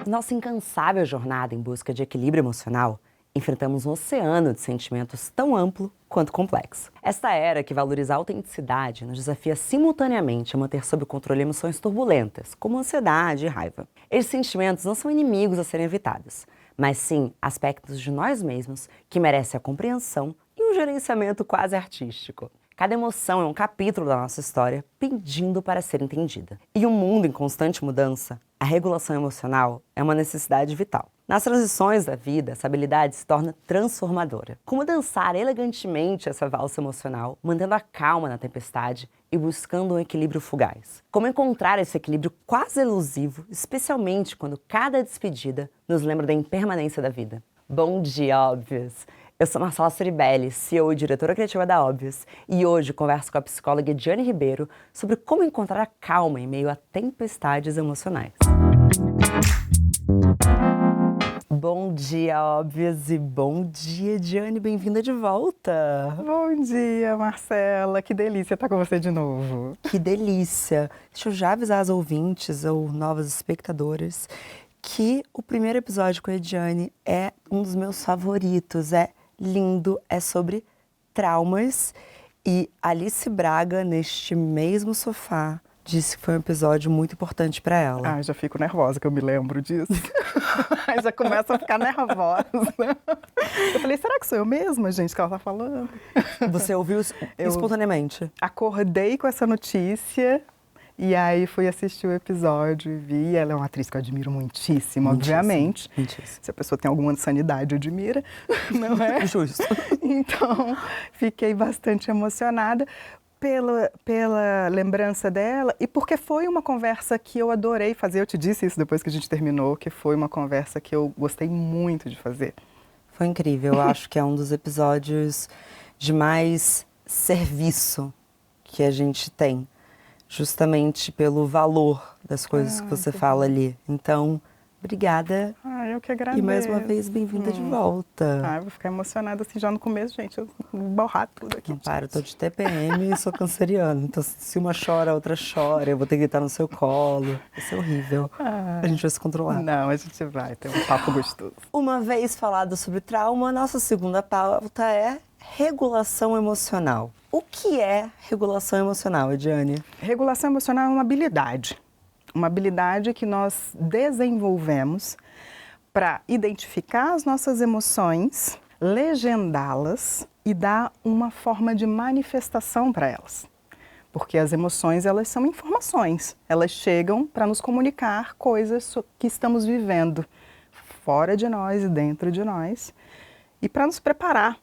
Nossa incansável jornada em busca de equilíbrio emocional, enfrentamos um oceano de sentimentos tão amplo quanto complexo. Esta era que valoriza a autenticidade nos desafia simultaneamente a manter sob controle emoções turbulentas, como ansiedade e raiva. Esses sentimentos não são inimigos a serem evitados, mas sim aspectos de nós mesmos que merecem a compreensão e um gerenciamento quase artístico. Cada emoção é um capítulo da nossa história pedindo para ser entendida. E um mundo em constante mudança, a regulação emocional é uma necessidade vital. Nas transições da vida, essa habilidade se torna transformadora. Como dançar elegantemente essa valsa emocional, mantendo a calma na tempestade e buscando um equilíbrio fugaz. Como encontrar esse equilíbrio quase elusivo, especialmente quando cada despedida nos lembra da impermanência da vida. Bom dia, Óbvios! Eu sou Marcela Ceribelli, CEO e diretora criativa da Óbvios, e hoje converso com a psicóloga Ediane Ribeiro sobre como encontrar a calma em meio a tempestades emocionais. Bom dia, Óbvios, e bom dia, Ediane, bem-vinda de volta. Bom dia, Marcela, que delícia estar com você de novo. Que delícia. Deixa eu já avisar as ouvintes ou novas espectadoras que o primeiro episódio com a Ediane é um dos meus favoritos, é lindo, é sobre traumas, e Alice Braga, neste mesmo sofá, disse que foi um episódio muito importante para ela. Já fico nervosa que eu me lembro disso. Já começo a ficar nervosa. Eu falei, será que sou eu mesma, gente, que ela tá falando? Você ouviu espontaneamente? Acordei com essa notícia e aí fui assistir o episódio e vi. Ela é uma atriz que eu admiro muitíssimo, obviamente. Muitíssimo. Se a pessoa tem alguma sanidade, admira, não é? Justo. Então, fiquei bastante emocionada pela lembrança dela e porque foi uma conversa que eu adorei fazer. Eu te disse isso depois que a gente terminou, que foi uma conversa que eu gostei muito de fazer. Foi incrível. Eu acho que é um dos episódios de mais serviço que a gente tem, justamente pelo valor das coisas que você fala ali. Então, obrigada. Eu que agradeço. E mais uma vez, bem-vinda de volta. Eu vou ficar emocionada assim já no começo, gente. Eu vou borrar tudo aqui. Não para, eu tô de TPM e sou canceriana. Então, se uma chora, a outra chora. Eu vou ter que gritar no seu colo. Vai ser horrível. A gente vai se controlar. Não, a gente vai ter um papo gostoso. Uma vez falado sobre trauma, nossa segunda pauta é regulação emocional. O que é regulação emocional, Ediane? Regulação emocional é uma habilidade que nós desenvolvemos para identificar as nossas emoções, legendá-las e dar uma forma de manifestação para elas. Porque as emoções, elas são informações. Elas chegam para nos comunicar coisas que estamos vivendo fora de nós e dentro de nós e para nos preparar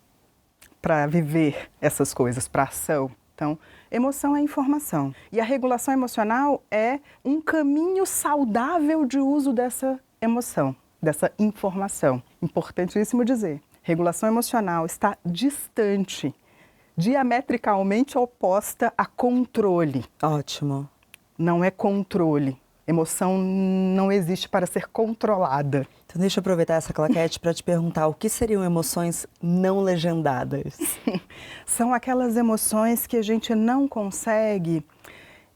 para viver essas coisas, para ação. Então, emoção é informação. E a regulação emocional é um caminho saudável de uso dessa emoção, dessa informação. Importantíssimo dizer, regulação emocional está distante, diametricalmente oposta a controle. Ótimo. Não é controle. Emoção não existe para ser controlada. Então deixa eu aproveitar essa claquete para te perguntar o que seriam emoções não legendadas? São aquelas emoções que a gente não consegue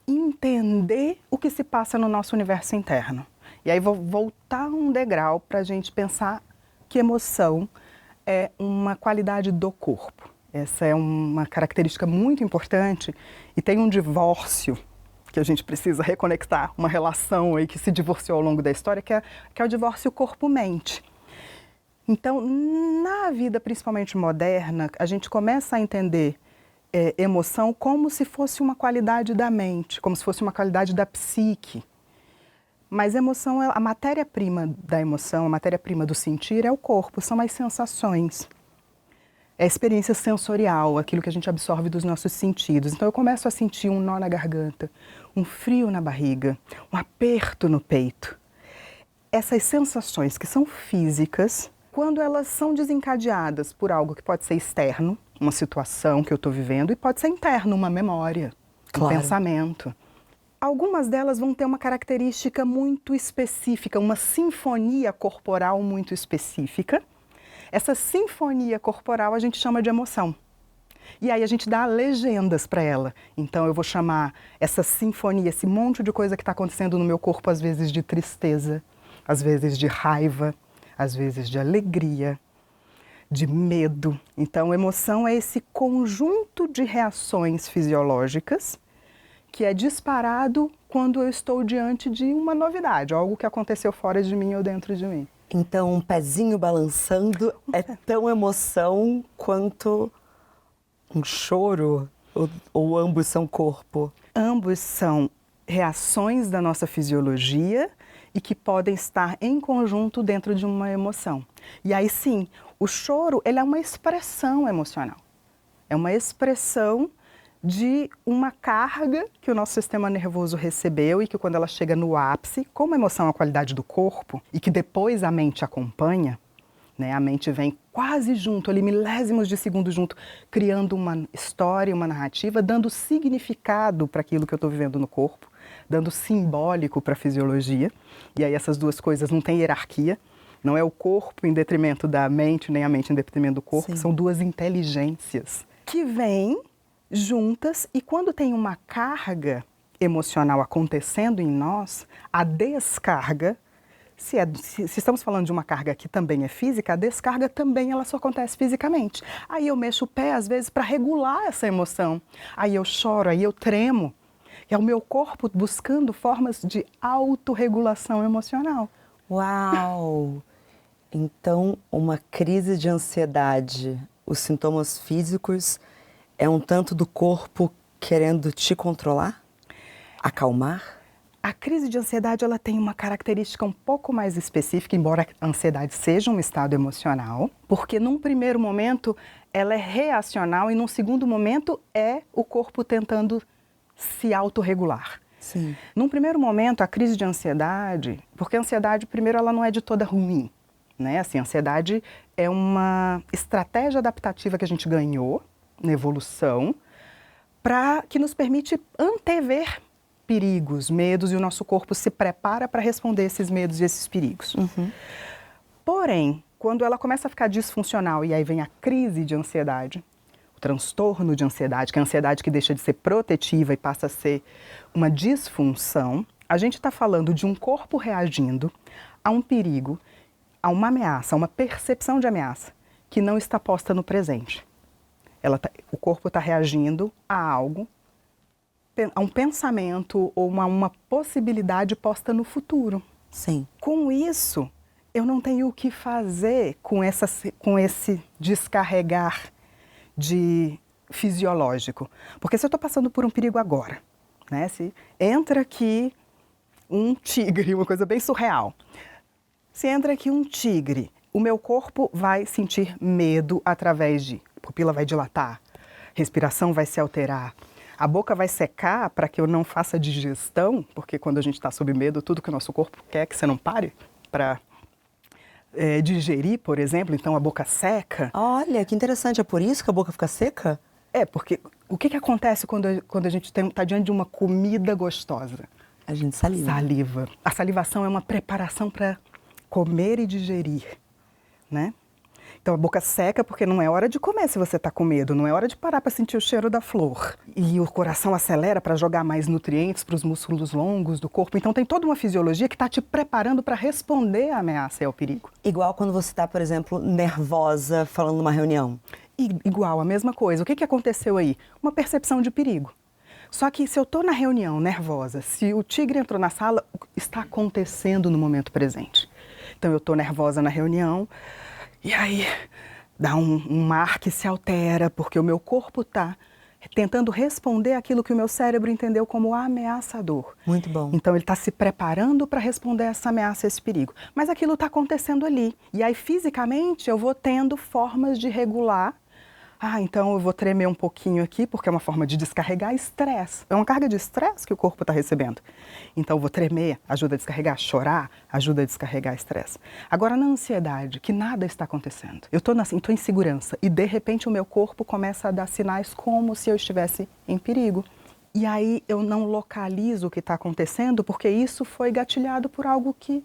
entender o que se passa no nosso universo interno. E aí vou voltar um degrau para a gente pensar que emoção é uma qualidade do corpo. Essa é uma característica muito importante e tem um divórcio que a gente precisa reconectar, uma relação aí que se divorciou ao longo da história, que é o divórcio corpo-mente. Então, na vida principalmente moderna, a gente começa a entender emoção como se fosse uma qualidade da mente, como se fosse uma qualidade da psique. Mas emoção, a matéria-prima da emoção, a matéria-prima do sentir é o corpo, são as sensações. É a experiência sensorial, aquilo que a gente absorve dos nossos sentidos. Então eu começo a sentir um nó na garganta, um frio na barriga, um aperto no peito. Essas sensações que são físicas, quando elas são desencadeadas por algo que pode ser externo, uma situação que eu estou vivendo, e pode ser interno, uma memória, um pensamento. Algumas delas vão ter uma característica muito específica, uma sinfonia corporal muito específica. Essa sinfonia corporal a gente chama de emoção. E aí a gente dá legendas para ela. Então eu vou chamar essa sinfonia, esse monte de coisa que está acontecendo no meu corpo, às vezes de tristeza, às vezes de raiva, às vezes de alegria, de medo. Então emoção é esse conjunto de reações fisiológicas que é disparado quando eu estou diante de uma novidade, algo que aconteceu fora de mim ou dentro de mim. Então, um pezinho balançando é tão emoção quanto um choro? Ou ambos são corpo? Ambos são reações da nossa fisiologia e que podem estar em conjunto dentro de uma emoção. E aí sim, o choro ele é uma expressão emocional. É uma expressão de uma carga que o nosso sistema nervoso recebeu e que quando ela chega no ápice, como a emoção é a qualidade do corpo e que depois a mente acompanha, né, a mente vem quase junto, ali milésimos de segundo junto, criando uma história, uma narrativa, dando significado para aquilo que eu estou vivendo no corpo, dando simbólico para a fisiologia. E aí essas duas coisas não têm hierarquia, não é o corpo em detrimento da mente, nem a mente em detrimento do corpo, Sim. São duas inteligências que vêm juntas e quando tem uma carga emocional acontecendo em nós, a descarga, se estamos falando de uma carga que também é física, a descarga também ela só acontece fisicamente. Aí eu mexo o pé às vezes para regular essa emoção, aí eu choro, aí eu tremo. É o meu corpo buscando formas de autorregulação emocional. Uau! Então, uma crise de ansiedade, os sintomas físicos é um tanto do corpo querendo te controlar? Acalmar? A crise de ansiedade ela tem uma característica um pouco mais específica, embora a ansiedade seja um estado emocional, porque num primeiro momento ela é reacional e num segundo momento é o corpo tentando se autorregular. Sim. Num primeiro momento, a crise de ansiedade, porque a ansiedade, primeiro, ela não é de toda ruim, né? Assim, a ansiedade é uma estratégia adaptativa que a gente ganhou na evolução que nos permite antever perigos, medos, e o nosso corpo se prepara para responder esses medos e esses perigos. Uhum. Porém, quando ela começa a ficar disfuncional e aí vem a crise de ansiedade, o transtorno de ansiedade, que é a ansiedade que deixa de ser protetiva e passa a ser uma disfunção, a gente está falando de um corpo reagindo a um perigo, a uma ameaça, a uma percepção de ameaça que não está posta no presente. O corpo está reagindo a algo, a um pensamento ou uma possibilidade posta no futuro. Sim. Com isso, eu não tenho o que fazer com esse descarregar fisiológico. Porque se eu estou passando por um perigo agora, né, se entra aqui um tigre, uma coisa bem surreal. Se entra aqui um tigre, o meu corpo vai sentir medo através de... A pupila vai dilatar, respiração vai se alterar, a boca vai secar para que eu não faça digestão, porque quando a gente está sob medo, tudo que o nosso corpo quer é que você não pare para digerir, por exemplo, então a boca seca. Olha, que interessante, é por isso que a boca fica seca? É, porque o que acontece quando a gente está diante de uma comida gostosa? A gente saliva. Saliva. A salivação é uma preparação para comer e digerir, né? Então a boca seca porque não é hora de comer se você está com medo, não é hora de parar para sentir o cheiro da flor. E o coração acelera para jogar mais nutrientes para os músculos longos do corpo. Então tem toda uma fisiologia que está te preparando para responder à ameaça e ao perigo. Igual quando você está, por exemplo, nervosa falando numa reunião. Igual, a mesma coisa. O que aconteceu aí? Uma percepção de perigo. Só que se eu estou na reunião nervosa, se o tigre entrou na sala, está acontecendo no momento presente. Então eu estou nervosa na reunião, e aí dá um mar que se altera, porque o meu corpo está tentando responder aquilo que o meu cérebro entendeu como ameaçador. Muito bom. Então ele está se preparando para responder essa ameaça, esse perigo. Mas aquilo está acontecendo ali. E aí fisicamente eu vou tendo formas de regular. Então eu vou tremer um pouquinho aqui, porque é uma forma de descarregar estresse. É uma carga de estresse que o corpo está recebendo. Então eu vou tremer, ajuda a descarregar, chorar, ajuda a descarregar estresse. Agora na ansiedade, que nada está acontecendo. Eu estou em segurança e de repente o meu corpo começa a dar sinais como se eu estivesse em perigo. E aí eu não localizo o que está acontecendo, porque isso foi gatilhado por algo que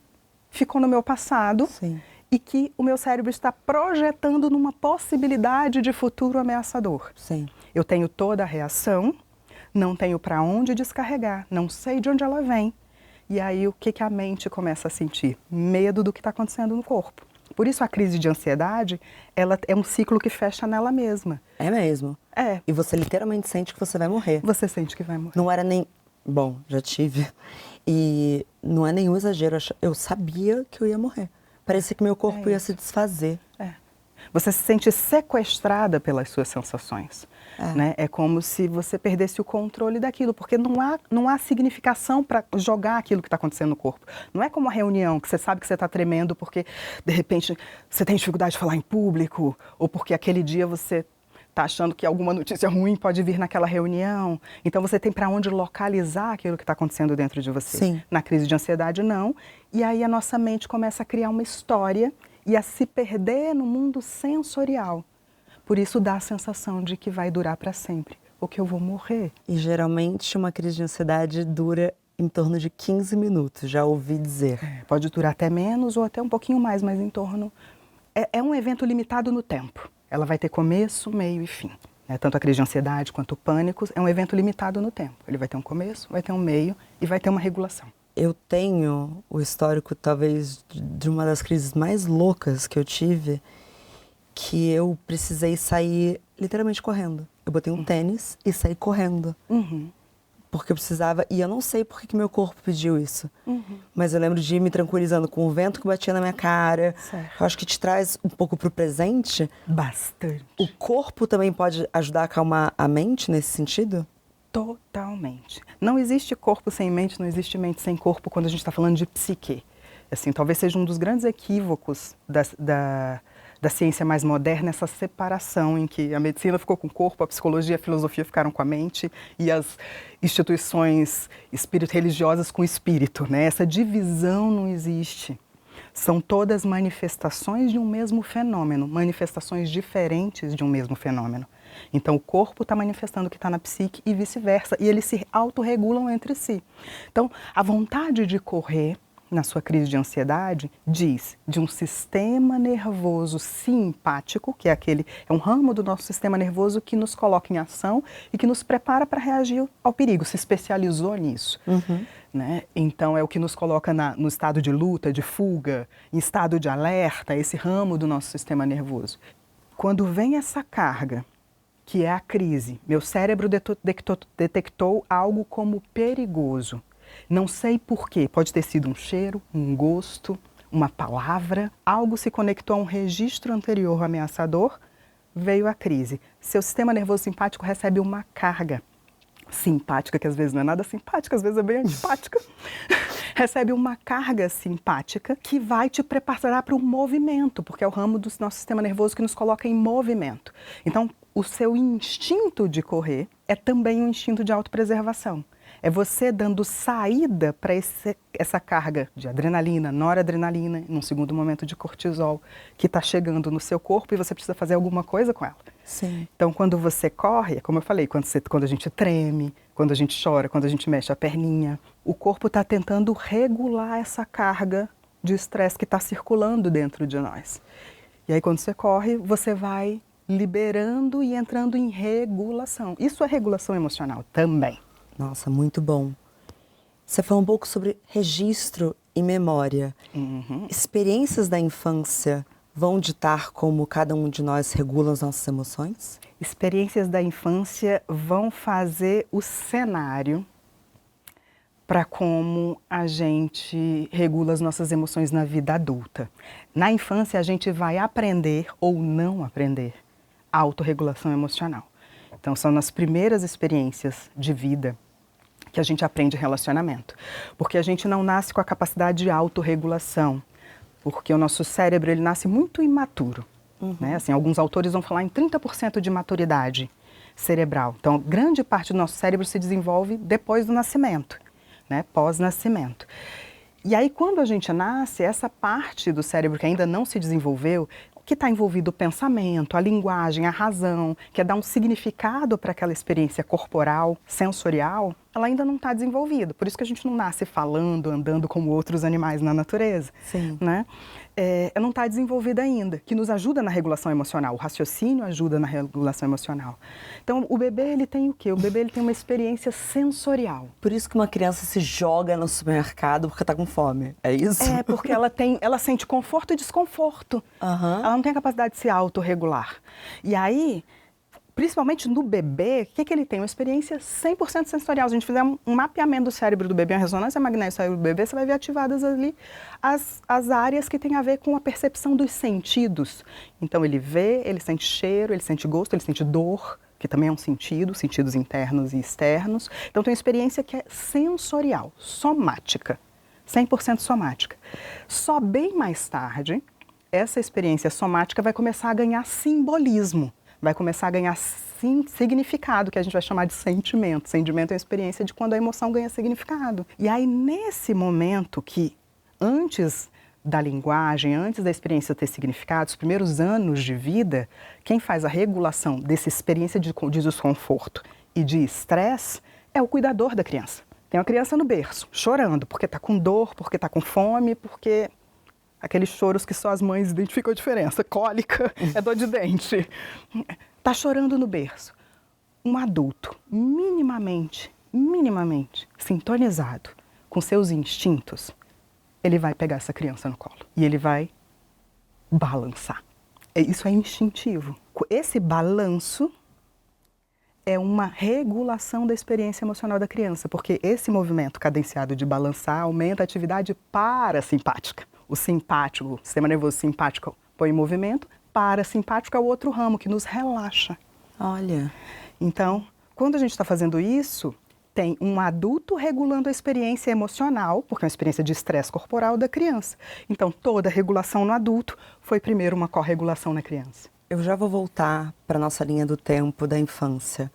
ficou no meu passado. Sim. e que o meu cérebro está projetando numa possibilidade de futuro ameaçador. Sim. Eu tenho toda a reação, não tenho para onde descarregar, não sei de onde ela vem. E aí o que a mente começa a sentir? Medo do que está acontecendo no corpo. Por isso a crise de ansiedade, ela é um ciclo que fecha nela mesma. É mesmo? É. E você literalmente sente que você vai morrer. Você sente que vai morrer. Não era nem... Bom, já tive. E não é nenhum exagero. Eu sabia que eu ia morrer. Parecia que meu corpo ia se desfazer. É. Você se sente sequestrada pelas suas sensações. Né? É como se você perdesse o controle daquilo, porque não há significação para jogar aquilo que está acontecendo no corpo. Não é como uma reunião que você sabe que você está tremendo porque, de repente, você tem dificuldade de falar em público, ou porque aquele dia você está achando que alguma notícia ruim pode vir naquela reunião. Então você tem para onde localizar aquilo que está acontecendo dentro de você. Sim. Na crise de ansiedade, não. E aí a nossa mente começa a criar uma história e a se perder no mundo sensorial. Por isso dá a sensação de que vai durar para sempre, ou que eu vou morrer. E geralmente uma crise de ansiedade dura em torno de 15 minutos, já ouvi dizer. Pode durar até menos ou até um pouquinho mais, mas em torno... É um evento limitado no tempo. Ela vai ter começo, meio e fim. Tanto a crise de ansiedade quanto o pânico é um evento limitado no tempo. Ele vai ter um começo, vai ter um meio e vai ter uma regulação. Eu tenho o histórico, talvez, de uma das crises mais loucas que eu tive, que eu precisei sair literalmente correndo. Eu botei um tênis e saí correndo. Porque eu precisava, e eu não sei por que meu corpo pediu isso. Mas eu lembro de ir me tranquilizando com o vento que batia na minha cara. Certo. Eu acho que te traz um pouco pro presente. Bastante. O corpo também pode ajudar a acalmar a mente nesse sentido? Totalmente. Não existe corpo sem mente, não existe mente sem corpo quando a gente está falando de psique. Assim, talvez seja um dos grandes equívocos da ciência mais moderna, essa separação em que a medicina ficou com o corpo, a psicologia e a filosofia ficaram com a mente e as instituições religiosas com o espírito, né? Essa divisão não existe. São todas manifestações de um mesmo fenômeno, manifestações diferentes de um mesmo fenômeno. Então o corpo está manifestando o que está na psique e vice-versa, e eles se autorregulam entre si. Então a vontade de correr na sua crise de ansiedade diz de um sistema nervoso simpático, que é um ramo do nosso sistema nervoso que nos coloca em ação e que nos prepara para reagir ao perigo, se especializou nisso. Né? Então é o que nos coloca no estado de luta, de fuga, em estado de alerta, esse ramo do nosso sistema nervoso. Quando vem essa carga, que é a crise, meu cérebro detectou algo como perigoso. Não sei porquê, pode ter sido um cheiro, um gosto, uma palavra, algo se conectou a um registro anterior ameaçador, veio a crise. Seu sistema nervoso simpático recebe uma carga simpática, que às vezes não é nada simpática, às vezes é bem antipática, recebe uma carga simpática que vai te preparar para o movimento, porque é o ramo do nosso sistema nervoso que nos coloca em movimento. Então, o seu instinto de correr é também um instinto de autopreservação. É você dando saída para essa carga de adrenalina, noradrenalina, num segundo momento de cortisol, que está chegando no seu corpo e você precisa fazer alguma coisa com ela. Sim. Então, quando você corre, como eu falei, quando a gente treme, quando a gente chora, quando a gente mexe a perninha, o corpo está tentando regular essa carga de estresse que está circulando dentro de nós. E aí, quando você corre, você vai liberando e entrando em regulação. Isso é regulação emocional também. Nossa, muito bom. Você falou um pouco sobre registro e memória. Experiências da infância vão ditar como cada um de nós regula as nossas emoções? Experiências da infância vão fazer o cenário para como a gente regula as nossas emoções na vida adulta. Na infância, a gente vai aprender ou não aprender a autorregulação emocional. Então, são nas primeiras experiências de vida que a gente aprende relacionamento. Porque a gente não nasce com a capacidade de autorregulação, porque o nosso cérebro ele nasce muito imaturo. Né? Assim, alguns autores vão falar em 30% de maturidade cerebral. Então, grande parte do nosso cérebro se desenvolve depois do nascimento, né? Pós-nascimento. E aí, quando a gente nasce, essa parte do cérebro que ainda não se desenvolveu, que está envolvido o pensamento, a linguagem, a razão, que é dar um significado para aquela experiência corporal, sensorial, ela ainda não está desenvolvida. Por isso que a gente não nasce falando, andando como outros animais na natureza. Sim. Né? Ela não está desenvolvida ainda, que nos ajuda na regulação emocional. O raciocínio ajuda na regulação emocional. Então, o bebê, ele tem o quê? O bebê, ele tem uma experiência sensorial. Por isso que uma criança se joga no supermercado porque está com fome, é isso? É, porque ela sente conforto e desconforto. Ela não tem a capacidade de se autorregular. E aí, principalmente no bebê, o que ele tem? Uma experiência 100% sensorial. Se a gente fizer um mapeamento do cérebro do bebê, uma ressonância magnética do cérebro do bebê, você vai ver ativadas ali as áreas que têm a ver com a percepção dos sentidos. Então, ele vê, ele sente cheiro, ele sente gosto, ele sente dor, que também é um sentido, sentidos internos e externos. Então, tem uma experiência que é sensorial, somática, 100% somática. Só bem mais tarde, essa experiência somática vai começar a ganhar simbolismo. Vai começar a ganhar significado, que a gente vai chamar de sentimento. Sentimento é a experiência de quando a emoção ganha significado. E aí, nesse momento que, antes da linguagem, antes da experiência ter significado, os primeiros anos de vida, quem faz a regulação dessa experiência de desconforto e de estresse é o cuidador da criança. Tem uma criança no berço, chorando, porque está com dor, porque está com fome, porque... Aqueles choros que só as mães identificam a diferença. Cólica é dor de dente. Está chorando no berço. Um adulto minimamente sintonizado com seus instintos, ele vai pegar essa criança no colo e ele vai balançar. Isso é instintivo. Esse balanço é uma regulação da experiência emocional da criança, porque esse movimento cadenciado de balançar aumenta a atividade parasimpática. O simpático, o sistema nervoso simpático põe em movimento, parasimpático é o outro ramo que nos relaxa. Olha. Então, quando a gente está fazendo isso, tem um adulto regulando a experiência emocional, porque é uma experiência de estresse corporal da criança. Então, toda regulação no adulto foi primeiro uma corregulação na criança. Eu já vou voltar para a nossa linha do tempo da infância,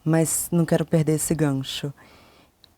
mas não quero perder esse gancho.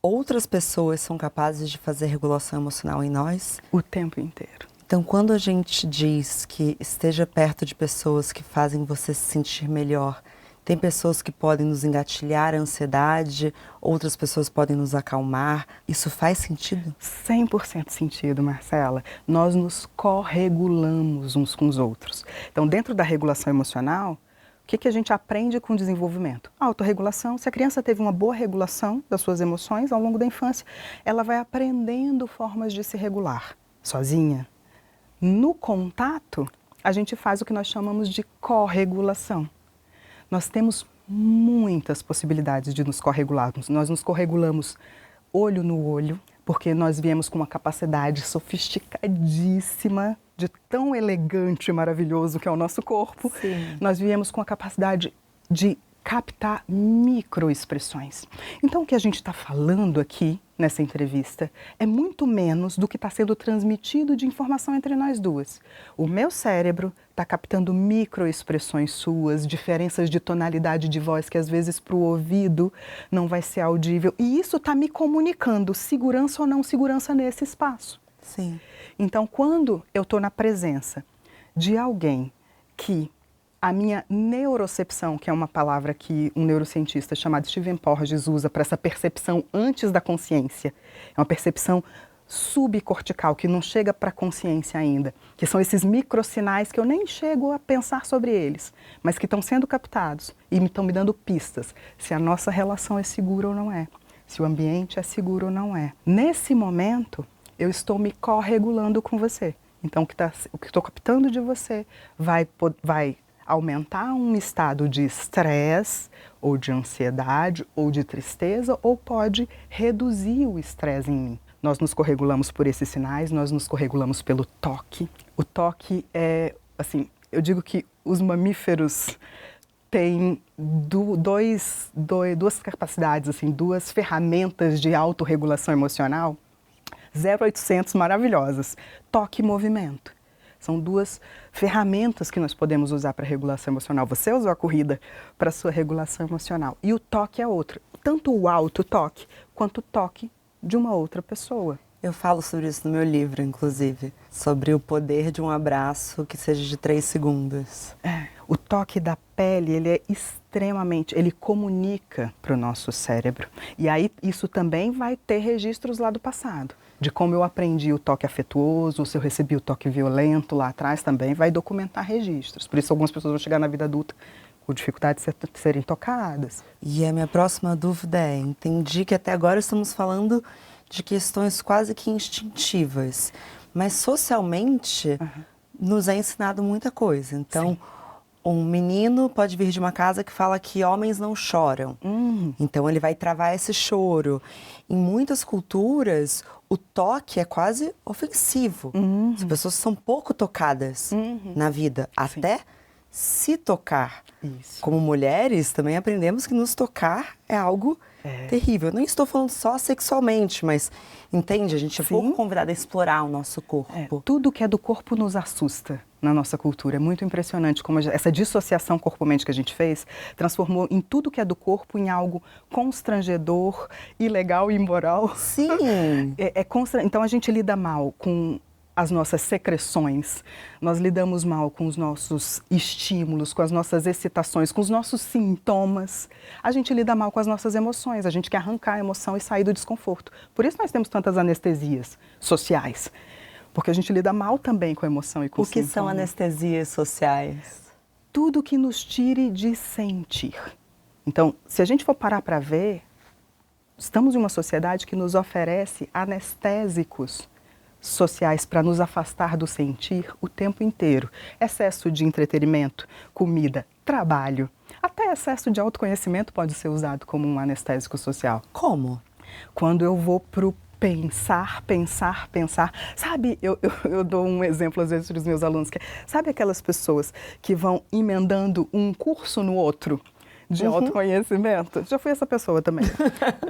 Outras pessoas são capazes de fazer regulação emocional em nós? O tempo inteiro. Então, quando a gente diz que esteja perto de pessoas que fazem você se sentir melhor, tem pessoas que podem nos engatilhar a ansiedade, outras pessoas podem nos acalmar. Isso faz sentido? 100% sentido, Marcela. Nós nos corregulamos uns com os outros. Então, dentro da regulação emocional, o que a gente aprende com o desenvolvimento? A autorregulação. Se a criança teve uma boa regulação das suas emoções ao longo da infância, ela vai aprendendo formas de se regular sozinha. No contato, a gente faz o que nós chamamos de corregulação. Nós temos muitas possibilidades de nos corregularmos. Nós nos corregulamos olho no olho, porque nós viemos com uma capacidade sofisticadíssima de tão elegante e maravilhoso que é o nosso corpo. Sim. Nós viemos com a capacidade de captar microexpressões. Então, o que a gente está falando aqui nessa entrevista é muito menos do que está sendo transmitido de informação entre nós duas. O meu cérebro está captando microexpressões suas, diferenças de tonalidade de voz que às vezes para o ouvido não vai ser audível. E isso está me comunicando segurança ou não segurança nesse espaço. Sim. Então, quando eu estou na presença de alguém que a minha neurocepção, que é uma palavra que um neurocientista chamado Stephen Porges usa para essa percepção antes da consciência, é uma percepção subcortical, que não chega para a consciência ainda, que são esses microsinais que eu nem chego a pensar sobre eles, mas que estão sendo captados e estão me dando pistas se a nossa relação é segura ou não é, se o ambiente é seguro ou não é. Nesse momento, eu estou me corregulando com você. Então, o que estou captando de você vai aumentar um estado de estresse, ou de ansiedade, ou de tristeza, ou pode reduzir o estresse em mim. Nós nos corregulamos por esses sinais, nós nos corregulamos pelo toque. O toque é, assim, eu digo que os mamíferos têm duas capacidades, assim, duas ferramentas de autorregulação emocional 0800 maravilhosas, toque e movimento. São duas ferramentas que nós podemos usar para regulação emocional. Você usou a corrida para a sua regulação emocional. E o toque é outro. Tanto o auto-toque, quanto o toque de uma outra pessoa. Eu falo sobre isso no meu livro, inclusive, sobre o poder de um abraço que seja de 3 segundos. O toque da pele, ele é extremamente, ele comunica para o nosso cérebro. E aí isso também vai ter registros lá do passado. De como eu aprendi o toque afetuoso, se eu recebi o toque violento lá atrás, também vai documentar registros. Por isso algumas pessoas vão chegar na vida adulta com dificuldade de serem tocadas. E a minha próxima dúvida é, entendi que até agora estamos falando de questões quase que instintivas, mas socialmente nos é ensinado muita coisa. Então, um menino pode vir de uma casa que fala que homens não choram. Então ele vai travar esse choro. Em muitas culturas, o toque é quase ofensivo. As pessoas são pouco tocadas na vida, até se tocar. Isso. Como mulheres, também aprendemos que nos tocar é algo terrível. Eu não estou falando só sexualmente, mas, entende? A gente é pouco convidada a explorar o nosso corpo. Tudo que é do corpo nos assusta na nossa cultura. É muito impressionante como essa dissociação corpo-mente que a gente fez transformou em tudo que é do corpo em algo constrangedor, ilegal e imoral. Sim! Então a gente lida mal com as nossas secreções, nós lidamos mal com os nossos estímulos, com as nossas excitações, com os nossos sintomas. A gente lida mal com as nossas emoções, a gente quer arrancar a emoção e sair do desconforto. Por isso nós temos tantas anestesias sociais, porque a gente lida mal também com a emoção e com o sintoma. O que são anestesias sociais? Tudo que nos tire de sentir. Então, se a gente for parar para ver, estamos em uma sociedade que nos oferece anestésicos sociais para nos afastar do sentir o tempo inteiro. Excesso de entretenimento, comida, trabalho, até excesso de autoconhecimento pode ser usado como um anestésico social. Como? Quando eu vou pro pensar. Sabe, eu dou um exemplo às vezes para os meus alunos, sabe aquelas pessoas que vão emendando um curso no outro? De autoconhecimento. Já fui essa pessoa também.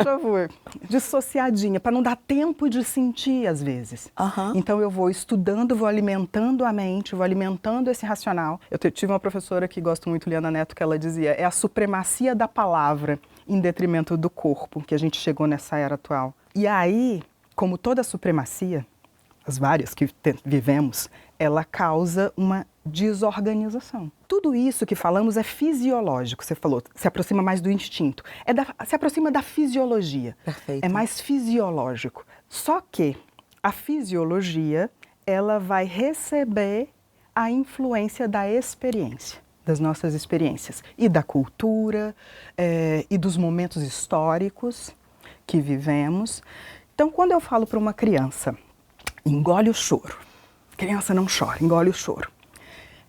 Já fui. Dissociadinha, para não dar tempo de sentir, às vezes. Então, eu vou estudando, vou alimentando a mente, vou alimentando esse racional. Eu tive uma professora que gosto muito, Liana Neto, que ela dizia, é a supremacia da palavra em detrimento do corpo, que a gente chegou nessa era atual. E aí, como toda supremacia, as várias que vivemos, ela causa uma desorganização. Tudo isso que falamos é fisiológico, você falou, se aproxima mais do instinto, se aproxima da fisiologia. Perfeito. É mais fisiológico. Só que a fisiologia, ela vai receber a influência da experiência, das nossas experiências, e da cultura, e dos momentos históricos que vivemos. Então, quando eu falo para uma criança, engole o choro, criança não chora, engole o choro.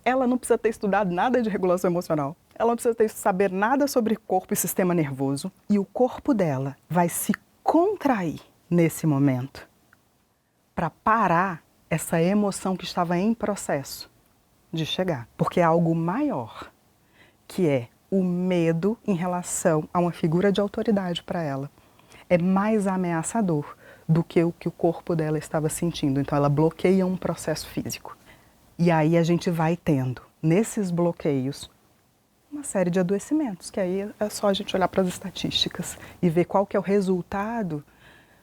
Ela não precisa ter estudado nada de regulação emocional. Ela não precisa saber nada sobre corpo e sistema nervoso. E o corpo dela vai se contrair nesse momento para parar essa emoção que estava em processo de chegar. Porque é algo maior, que é o medo em relação a uma figura de autoridade para ela. É mais ameaçador do que o corpo dela estava sentindo. Então ela bloqueia um processo físico. E aí a gente vai tendo, nesses bloqueios, uma série de adoecimentos, que aí é só a gente olhar para as estatísticas e ver qual que é o resultado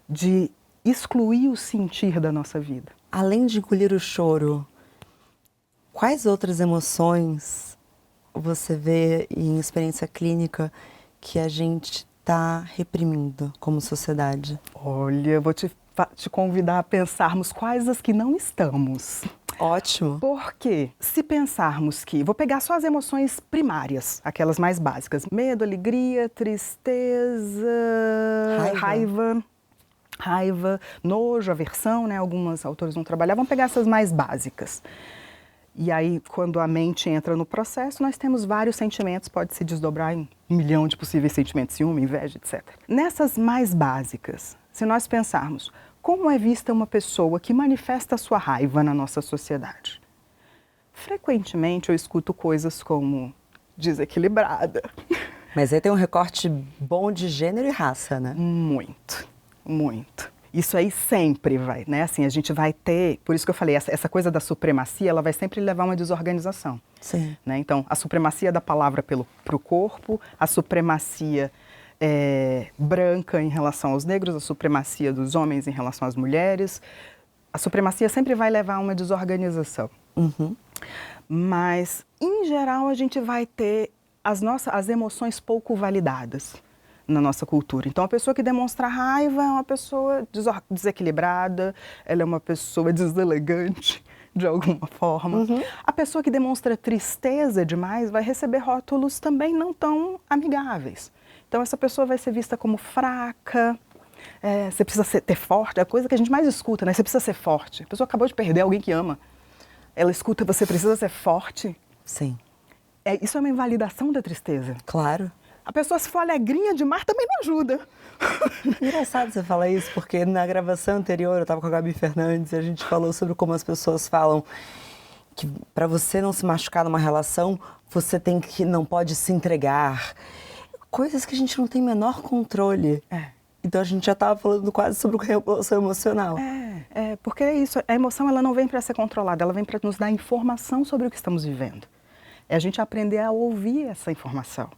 de excluir o sentir da nossa vida. Além de engolir o choro, quais outras emoções você vê em experiência clínica que a gente está reprimindo como sociedade? Olha, eu vou te convidar a pensarmos quais as que não estamos. Ótimo. Porque se pensarmos que... Vou pegar só as emoções primárias, aquelas mais básicas. Medo, alegria, tristeza, raiva, nojo, aversão, né? Alguns autores vão trabalhar. Vamos pegar essas mais básicas. E aí, quando a mente entra no processo, nós temos vários sentimentos. Pode se desdobrar em 1 milhão de possíveis sentimentos. Ciúme, inveja, etc. Nessas mais básicas, se nós pensarmos... Como é vista uma pessoa que manifesta a sua raiva na nossa sociedade? Frequentemente eu escuto coisas como desequilibrada. Mas aí tem um recorte bom de gênero e raça, né? Muito, muito. Isso aí sempre vai, né? Assim, a gente vai ter, por isso que eu falei, essa coisa da supremacia, ela vai sempre levar a uma desorganização. Sim. Né? Então, a supremacia da palavra para o corpo, a supremacia branca em relação aos negros, a supremacia dos homens em relação às mulheres. A supremacia sempre vai levar a uma desorganização. Uhum. Mas, em geral, a gente vai ter as emoções pouco validadas na nossa cultura. Então, a pessoa que demonstra raiva é uma pessoa desequilibrada, ela é uma pessoa deselegante, de alguma forma. Uhum. A pessoa que demonstra tristeza demais vai receber rótulos também não tão amigáveis. Então, essa pessoa vai ser vista como fraca, você precisa ter forte, é a coisa que a gente mais escuta, né? Você precisa ser forte. A pessoa acabou de perder alguém que ama. Ela escuta, você precisa ser forte. Sim. Isso é uma invalidação da tristeza. Claro. A pessoa, se for alegrinha demais, também não ajuda. Engraçado você falar isso, porque na gravação anterior eu estava com a Gabi Fernandes e a gente falou sobre como as pessoas falam que para você não se machucar numa relação, você não pode se entregar. Coisas que a gente não tem menor controle. Então a gente já estava falando quase sobre regulação emocional. Porque é isso, a emoção ela não vem para ser controlada, ela vem para nos dar informação sobre o que estamos vivendo. É a gente aprender a ouvir essa informação.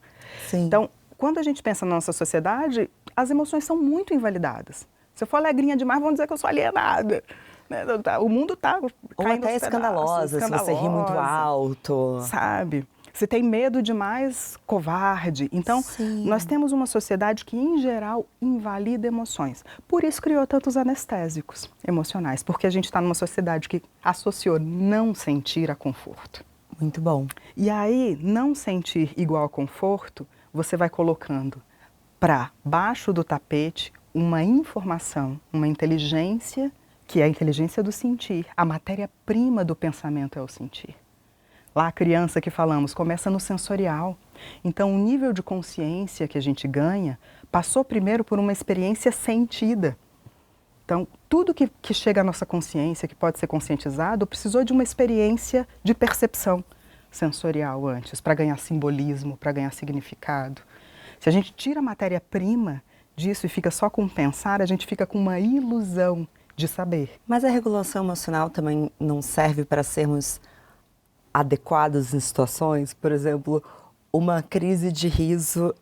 Sim. Então, quando a gente pensa na nossa sociedade, as emoções são muito invalidadas. Se eu for alegrinha demais, vão dizer que eu sou alienada. Né? O mundo está caindo ou até aos escandalosa, pedaços, se você ri muito alto. Sabe? Se tem medo demais, covarde. Então, Sim. Nós temos uma sociedade que, em geral, invalida emoções. Por isso criou tantos anestésicos emocionais, porque a gente está numa sociedade que associou não sentir a conforto. Muito bom. E aí, não sentir igual a conforto, você vai colocando para baixo do tapete uma informação, uma inteligência, que é a inteligência do sentir. A matéria-prima do pensamento é o sentir. Lá a criança que falamos começa no sensorial. Então o nível de consciência que a gente ganha passou primeiro por uma experiência sentida. Então tudo que chega à nossa consciência, que pode ser conscientizado, precisou de uma experiência de percepção sensorial antes, para ganhar simbolismo, para ganhar significado. Se a gente tira a matéria-prima disso e fica só com pensar, a gente fica com uma ilusão de saber. Mas a regulação emocional também não serve para sermos adequados em situações, por exemplo, uma crise de riso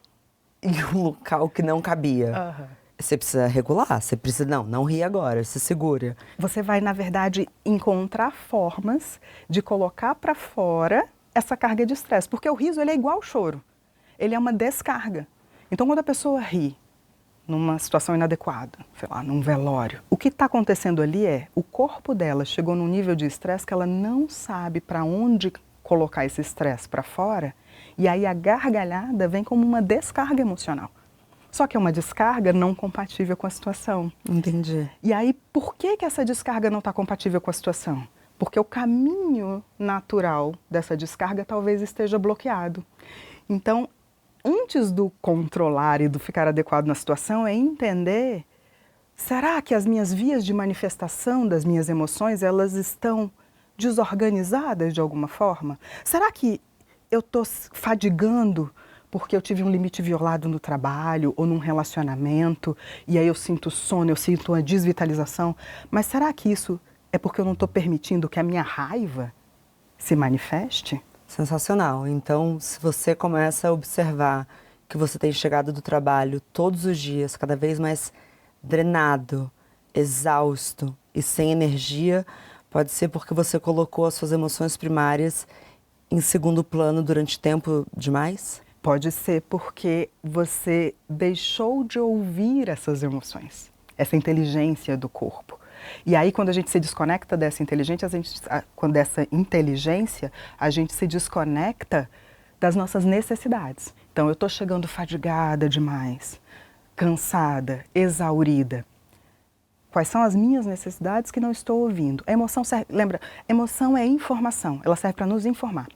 em um local que não cabia. Você precisa regular, você precisa, não ri agora, se segura. Você vai, na verdade, encontrar formas de colocar para fora essa carga de estresse, porque o riso ele é igual ao choro, ele é uma descarga. Então, quando a pessoa ri numa situação inadequada, sei lá, num velório, o que está acontecendo ali é o corpo dela chegou num nível de estresse que ela não sabe para onde colocar esse estresse para fora, e aí a gargalhada vem como uma descarga emocional. Só que é uma descarga não compatível com a situação. Entendi. E aí, por que essa descarga não está compatível com a situação? Porque o caminho natural dessa descarga talvez esteja bloqueado. Então, antes do controlar e do ficar adequado na situação, é entender, será que as minhas vias de manifestação das minhas emoções, elas estão desorganizadas de alguma forma? Será que eu estou fadigando porque eu tive um limite violado no trabalho ou num relacionamento, e aí eu sinto sono, eu sinto uma desvitalização? Mas será que isso é porque eu não estou permitindo que a minha raiva se manifeste? Sensacional. Então, se você começa a observar que você tem chegado do trabalho todos os dias, cada vez mais drenado, exausto e sem energia, pode ser porque você colocou as suas emoções primárias em segundo plano durante tempo demais? Pode ser porque você deixou de ouvir essas emoções, essa inteligência do corpo. E aí, quando a gente se desconecta dessa inteligência, a gente se desconecta das nossas necessidades. Então, eu estou chegando fadigada demais, cansada, exaurida. Quais são as minhas necessidades que não estou ouvindo? A emoção serve, lembra, emoção é informação, ela serve para nos informar.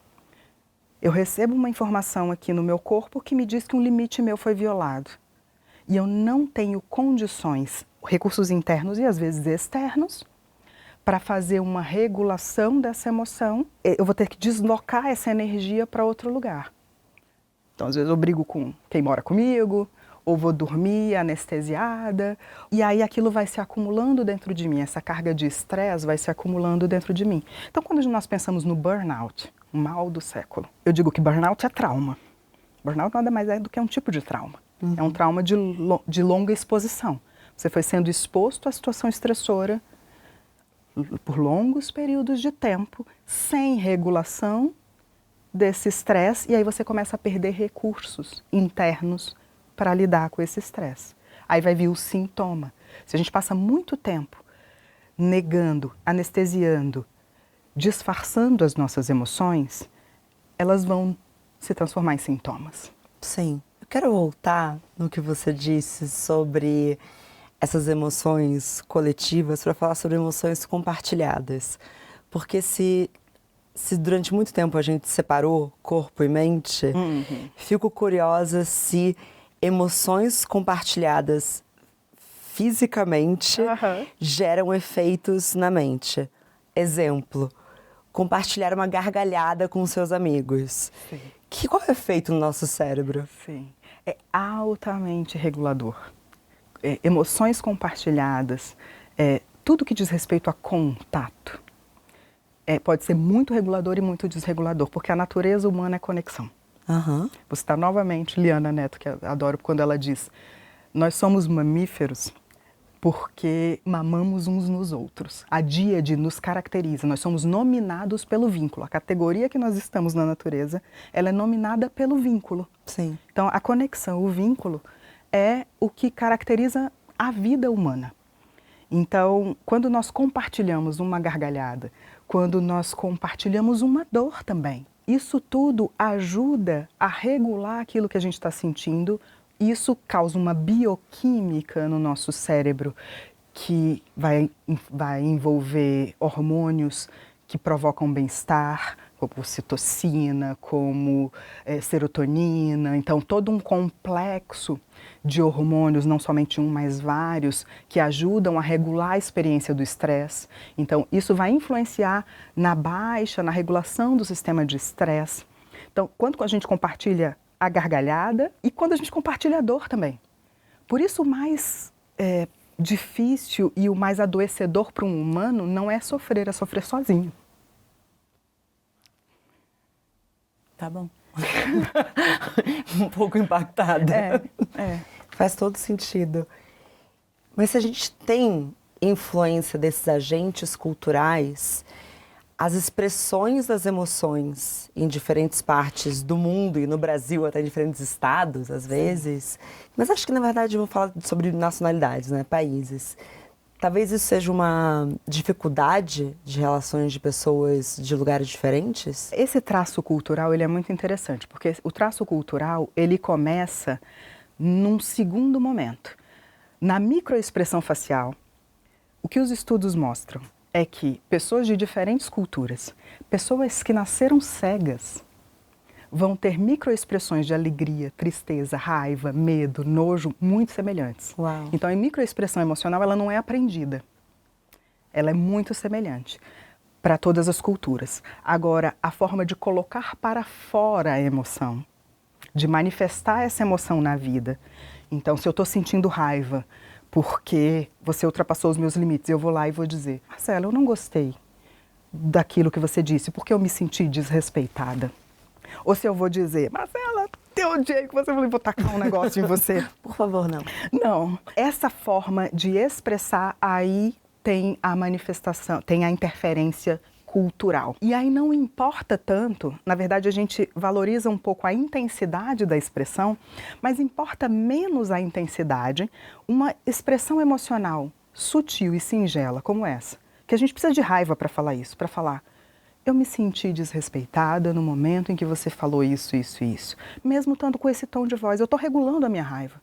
Eu recebo uma informação aqui no meu corpo que me diz que um limite meu foi violado. E eu não tenho condições, recursos internos e às vezes externos, para fazer uma regulação dessa emoção. Eu vou ter que deslocar essa energia para outro lugar. Então, às vezes eu brigo com quem mora comigo, ou vou dormir anestesiada, e aí aquilo vai se acumulando dentro de mim, essa carga de estresse vai se acumulando dentro de mim. Então, quando nós pensamos no burnout, o mal do século, eu digo que burnout é trauma. Burnout nada mais é do que um tipo de trauma. É um trauma de longa exposição. Você foi sendo exposto à situação estressora por longos períodos de tempo, sem regulação desse estresse, e aí você começa a perder recursos internos para lidar com esse estresse. Aí vai vir o sintoma. Se a gente passa muito tempo negando, anestesiando, disfarçando as nossas emoções, elas vão se transformar em sintomas. Sim. Eu quero voltar no que você disse sobre essas emoções coletivas para falar sobre emoções compartilhadas. Porque se durante muito tempo a gente separou corpo e mente, fico curiosa se emoções compartilhadas fisicamente geram efeitos na mente. Exemplo, compartilhar uma gargalhada com seus amigos. Sim. Qual é o efeito no nosso cérebro? Sim, é altamente regulador. Emoções compartilhadas, tudo que diz respeito a contato, pode ser muito regulador e muito desregulador, porque a natureza humana é conexão. Você está novamente, Liana Neto, que eu adoro quando ela diz, nós somos mamíferos porque mamamos uns nos outros. A díade nos caracteriza, nós somos nominados pelo vínculo. A categoria que nós estamos na natureza, ela é nominada pelo vínculo. Sim. Então, a conexão, o vínculo, é o que caracteriza a vida humana. Então, quando nós compartilhamos uma gargalhada, quando nós compartilhamos uma dor também, isso tudo ajuda a regular aquilo que a gente está sentindo. Isso causa uma bioquímica no nosso cérebro que vai envolver hormônios que provocam bem-estar, como ocitocina, como serotonina. Então, todo um complexo de hormônios, não somente um, mas vários, que ajudam a regular a experiência do estresse. Então, isso vai influenciar na regulação do sistema de estresse. Então, quando a gente compartilha a gargalhada e quando a gente compartilha a dor também. Por isso, o mais difícil e o mais adoecedor para um humano não é sofrer sozinho. Tá bom. Um pouco impactada. Faz todo sentido. Mas se a gente tem influência desses agentes culturais, as expressões das emoções em diferentes partes do mundo e no Brasil, até em diferentes estados, às vezes. Mas acho que, na verdade, eu vou falar sobre nacionalidades, né? Países. Talvez isso seja uma dificuldade de relações de pessoas de lugares diferentes? Esse traço cultural, ele é muito interessante, porque o traço cultural, ele começa num segundo momento. Na microexpressão facial, o que os estudos mostram é que pessoas de diferentes culturas, pessoas que nasceram cegas, vão ter microexpressões de alegria, tristeza, raiva, medo, nojo, muito semelhantes. Uau. Então, a microexpressão emocional, ela não é aprendida. Ela é muito semelhante para todas as culturas. Agora, a forma de colocar para fora a emoção, de manifestar essa emoção na vida. Então, se eu estou sentindo raiva porque você ultrapassou os meus limites, eu vou lá e vou dizer, Marcela, eu não gostei daquilo que você disse, porque eu me senti desrespeitada. Ou se eu vou dizer, Marcela, teu dia que você falou, vou tacar um negócio em você. Por favor, não. Não. Essa forma de expressar, aí tem a manifestação, tem a interferência cultural. E aí não importa tanto, na verdade a gente valoriza um pouco a intensidade da expressão, mas importa menos a intensidade, uma expressão emocional sutil e singela como essa, que a gente precisa de raiva para falar isso, para falar, eu me senti desrespeitada no momento em que você falou isso, isso e isso. Mesmo estando com esse tom de voz, eu estou regulando a minha raiva.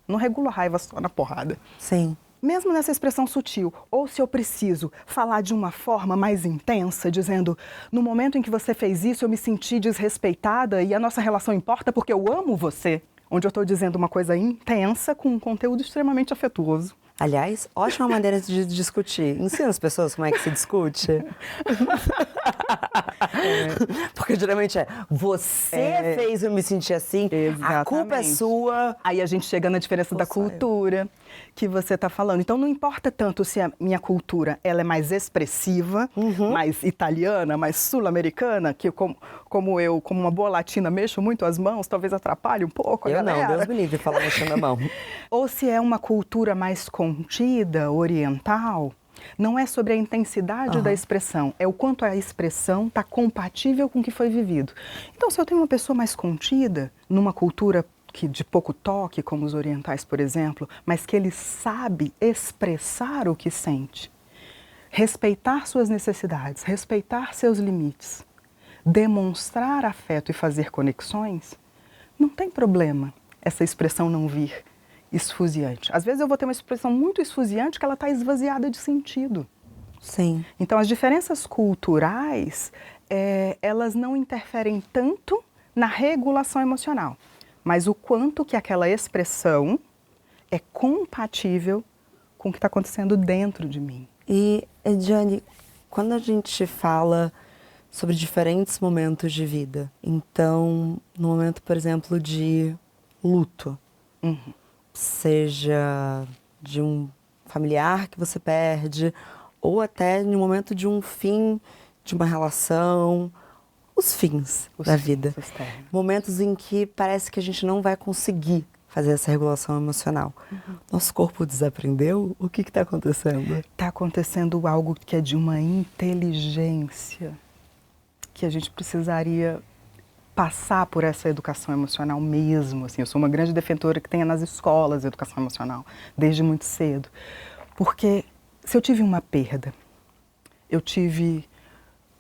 Não regulo a raiva só na porrada. Sim. Mesmo nessa expressão sutil, ou se eu preciso falar de uma forma mais intensa, dizendo, no momento em que você fez isso, eu me senti desrespeitada e a nossa relação importa porque eu amo você. Onde eu estou dizendo uma coisa intensa com um conteúdo extremamente afetuoso. Aliás, ótima maneira de discutir. Ensina as pessoas como é que se discute. Porque geralmente você fez eu me sentir assim, Exatamente. A culpa é sua. Aí a gente chega na diferença da cultura que você está falando. Então não importa tanto se a minha cultura ela é mais expressiva, mais italiana, mais sul-americana, que como eu, como uma boa latina, mexo muito as mãos, talvez atrapalhe um pouco a galera. Não, Deus me livre falar mexendo a mão. Ou se é uma cultura mais contida, oriental, não é sobre a intensidade da expressão, é o quanto a expressão está compatível com o que foi vivido. Então, se eu tenho uma pessoa mais contida, numa cultura de pouco toque, como os orientais, por exemplo, mas que ele sabe expressar o que sente, respeitar suas necessidades, respeitar seus limites, demonstrar afeto e fazer conexões, não tem problema essa expressão não vir esfuziante. Às vezes eu vou ter uma expressão muito esfuziante que ela está esvaziada de sentido. Sim. Então as diferenças culturais, elas não interferem tanto na regulação emocional, mas o quanto que aquela expressão é compatível com o que está acontecendo dentro de mim. E, Ediane, quando a gente fala sobre diferentes momentos de vida, então, no momento, por exemplo, de luto, seja de um familiar que você perde, ou até no momento de um fim de uma relação, os fins da vida. Momentos em que parece que a gente não vai conseguir fazer essa regulação emocional. Nosso corpo desaprendeu? O que está acontecendo? Está acontecendo algo que é de uma inteligência que a gente precisaria passar por essa educação emocional mesmo. Assim, eu sou uma grande defensora que tenha nas escolas educação emocional, desde muito cedo. Porque se eu tive uma perda, eu tive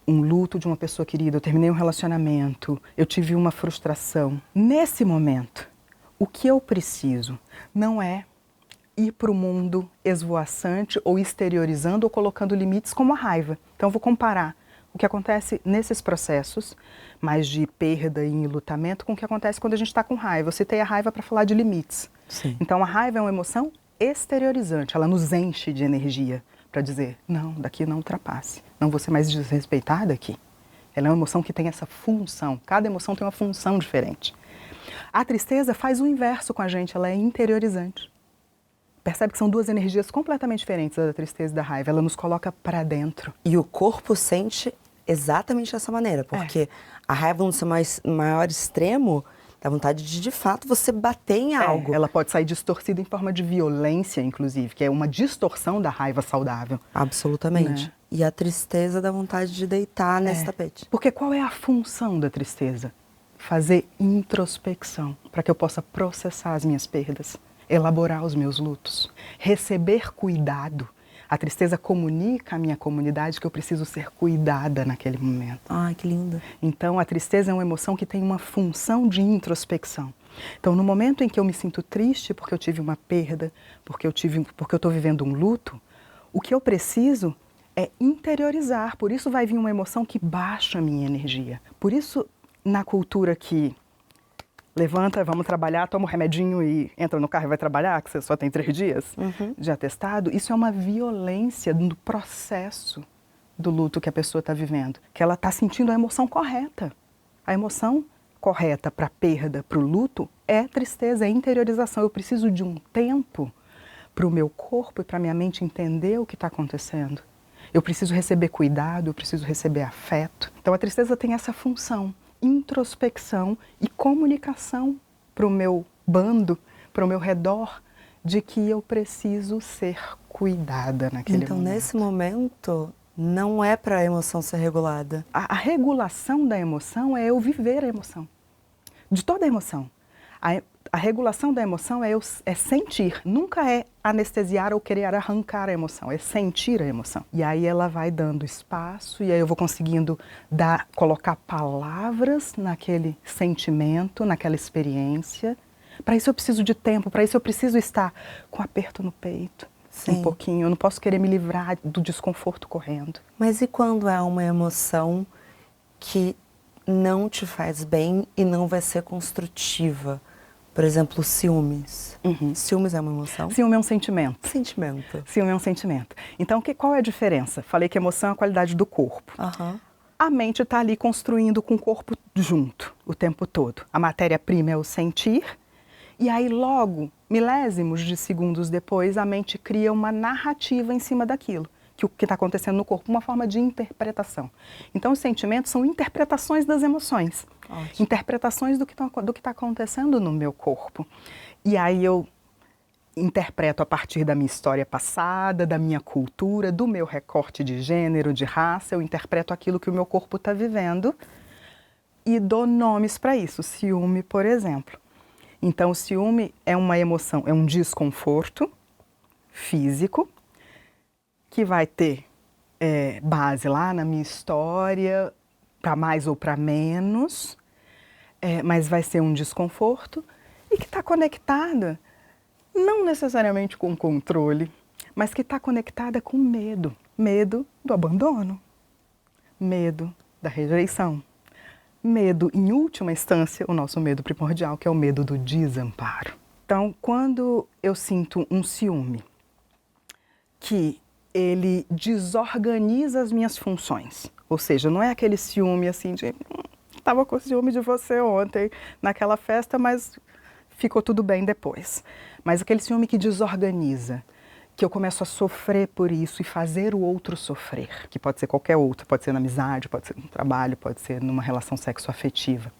um luto de uma pessoa querida, eu terminei um relacionamento, eu tive uma frustração. Nesse momento, o que eu preciso não é ir para o mundo esvoaçante ou exteriorizando ou colocando limites como a raiva. Então eu vou comparar o que acontece nesses processos, mais de perda e enlutamento, com o que acontece quando a gente está com raiva. Eu citei a raiva para falar de limites. Sim. Então a raiva é uma emoção exteriorizante, ela nos enche de energia para dizer, não, daqui não ultrapasse, não vou ser mais desrespeitada aqui. Ela é uma emoção que tem essa função, cada emoção tem uma função diferente. A tristeza faz o inverso com a gente, ela é interiorizante. Percebe que são duas energias completamente diferentes, a da tristeza e da raiva, ela nos coloca para dentro. E o corpo sente exatamente dessa maneira, porque a raiva no seu maior extremo dá vontade de fato, você bater em algo. Ela pode sair distorcida em forma de violência, inclusive, que é uma distorção da raiva saudável. Absolutamente. Né? E a tristeza dá vontade de deitar nesse tapete. Porque qual é a função da tristeza? Fazer introspecção, para que eu possa processar as minhas perdas, elaborar os meus lutos, receber cuidado. A tristeza comunica à minha comunidade que eu preciso ser cuidada naquele momento. Ai, que lindo. Então, a tristeza é uma emoção que tem uma função de introspecção. Então, no momento em que eu me sinto triste porque eu tive uma perda, porque eu estou vivendo um luto, o que eu preciso é interiorizar. Por isso vai vir uma emoção que baixa a minha energia. Por isso, na cultura que levanta, vamos trabalhar, toma um remedinho e entra no carro e vai trabalhar, que você só tem 3 dias de atestado, isso é uma violência no processo do luto que a pessoa está vivendo, que ela está sentindo a emoção correta. A emoção correta para a perda, para o luto, é tristeza, é interiorização. Eu preciso de um tempo para o meu corpo e para a minha mente entender o que está acontecendo. Eu preciso receber cuidado, eu preciso receber afeto. Então a tristeza tem essa função, introspecção e comunicação para o meu bando, para o meu redor, de que eu preciso ser cuidada naquele momento. Então, nesse momento, não é para a emoção ser regulada. A regulação da emoção é eu viver a emoção, de toda a emoção. A regulação da emoção é sentir, nunca é anestesiar ou querer arrancar a emoção, é sentir a emoção. E aí ela vai dando espaço e aí eu vou conseguindo colocar palavras naquele sentimento, naquela experiência. Para isso eu preciso de tempo, para isso eu preciso estar com aperto no peito. Sim. Um pouquinho, eu não posso querer me livrar do desconforto correndo. Mas e quando é uma emoção que não te faz bem e não vai ser construtiva? Por exemplo, ciúmes. Ciúmes é uma emoção? Ciúme é um sentimento. Sentimento. Ciúme é um sentimento. Então, qual é a diferença? Falei que emoção é a qualidade do corpo. A mente está ali construindo com o corpo junto o tempo todo. A matéria-prima é o sentir. E aí, logo, milésimos de segundos depois, a mente cria uma narrativa em cima daquilo, que o que está acontecendo no corpo, uma forma de interpretação. Então, os sentimentos são interpretações das emoções, Ótimo. interpretações do que está acontecendo no meu corpo. E aí eu interpreto a partir da minha história passada, da minha cultura, do meu recorte de gênero, de raça, eu interpreto aquilo que o meu corpo está vivendo e dou nomes para isso. Ciúme, por exemplo. Então, o ciúme é uma emoção, é um desconforto físico que vai ter base lá na minha história, para mais ou para menos, mas vai ser um desconforto e que está conectada não necessariamente com controle, mas que está conectada com medo. Medo do abandono, medo da rejeição, medo, em última instância, o nosso medo primordial, que é o medo do desamparo. Então, quando eu sinto um ciúme, que ele desorganiza as minhas funções, ou seja, não é aquele ciúme assim de estava com ciúme de você ontem naquela festa, mas ficou tudo bem depois. Mas aquele ciúme que desorganiza, que eu começo a sofrer por isso e fazer o outro sofrer, que pode ser qualquer outro, pode ser na amizade, pode ser no trabalho, pode ser numa relação sexoafetiva.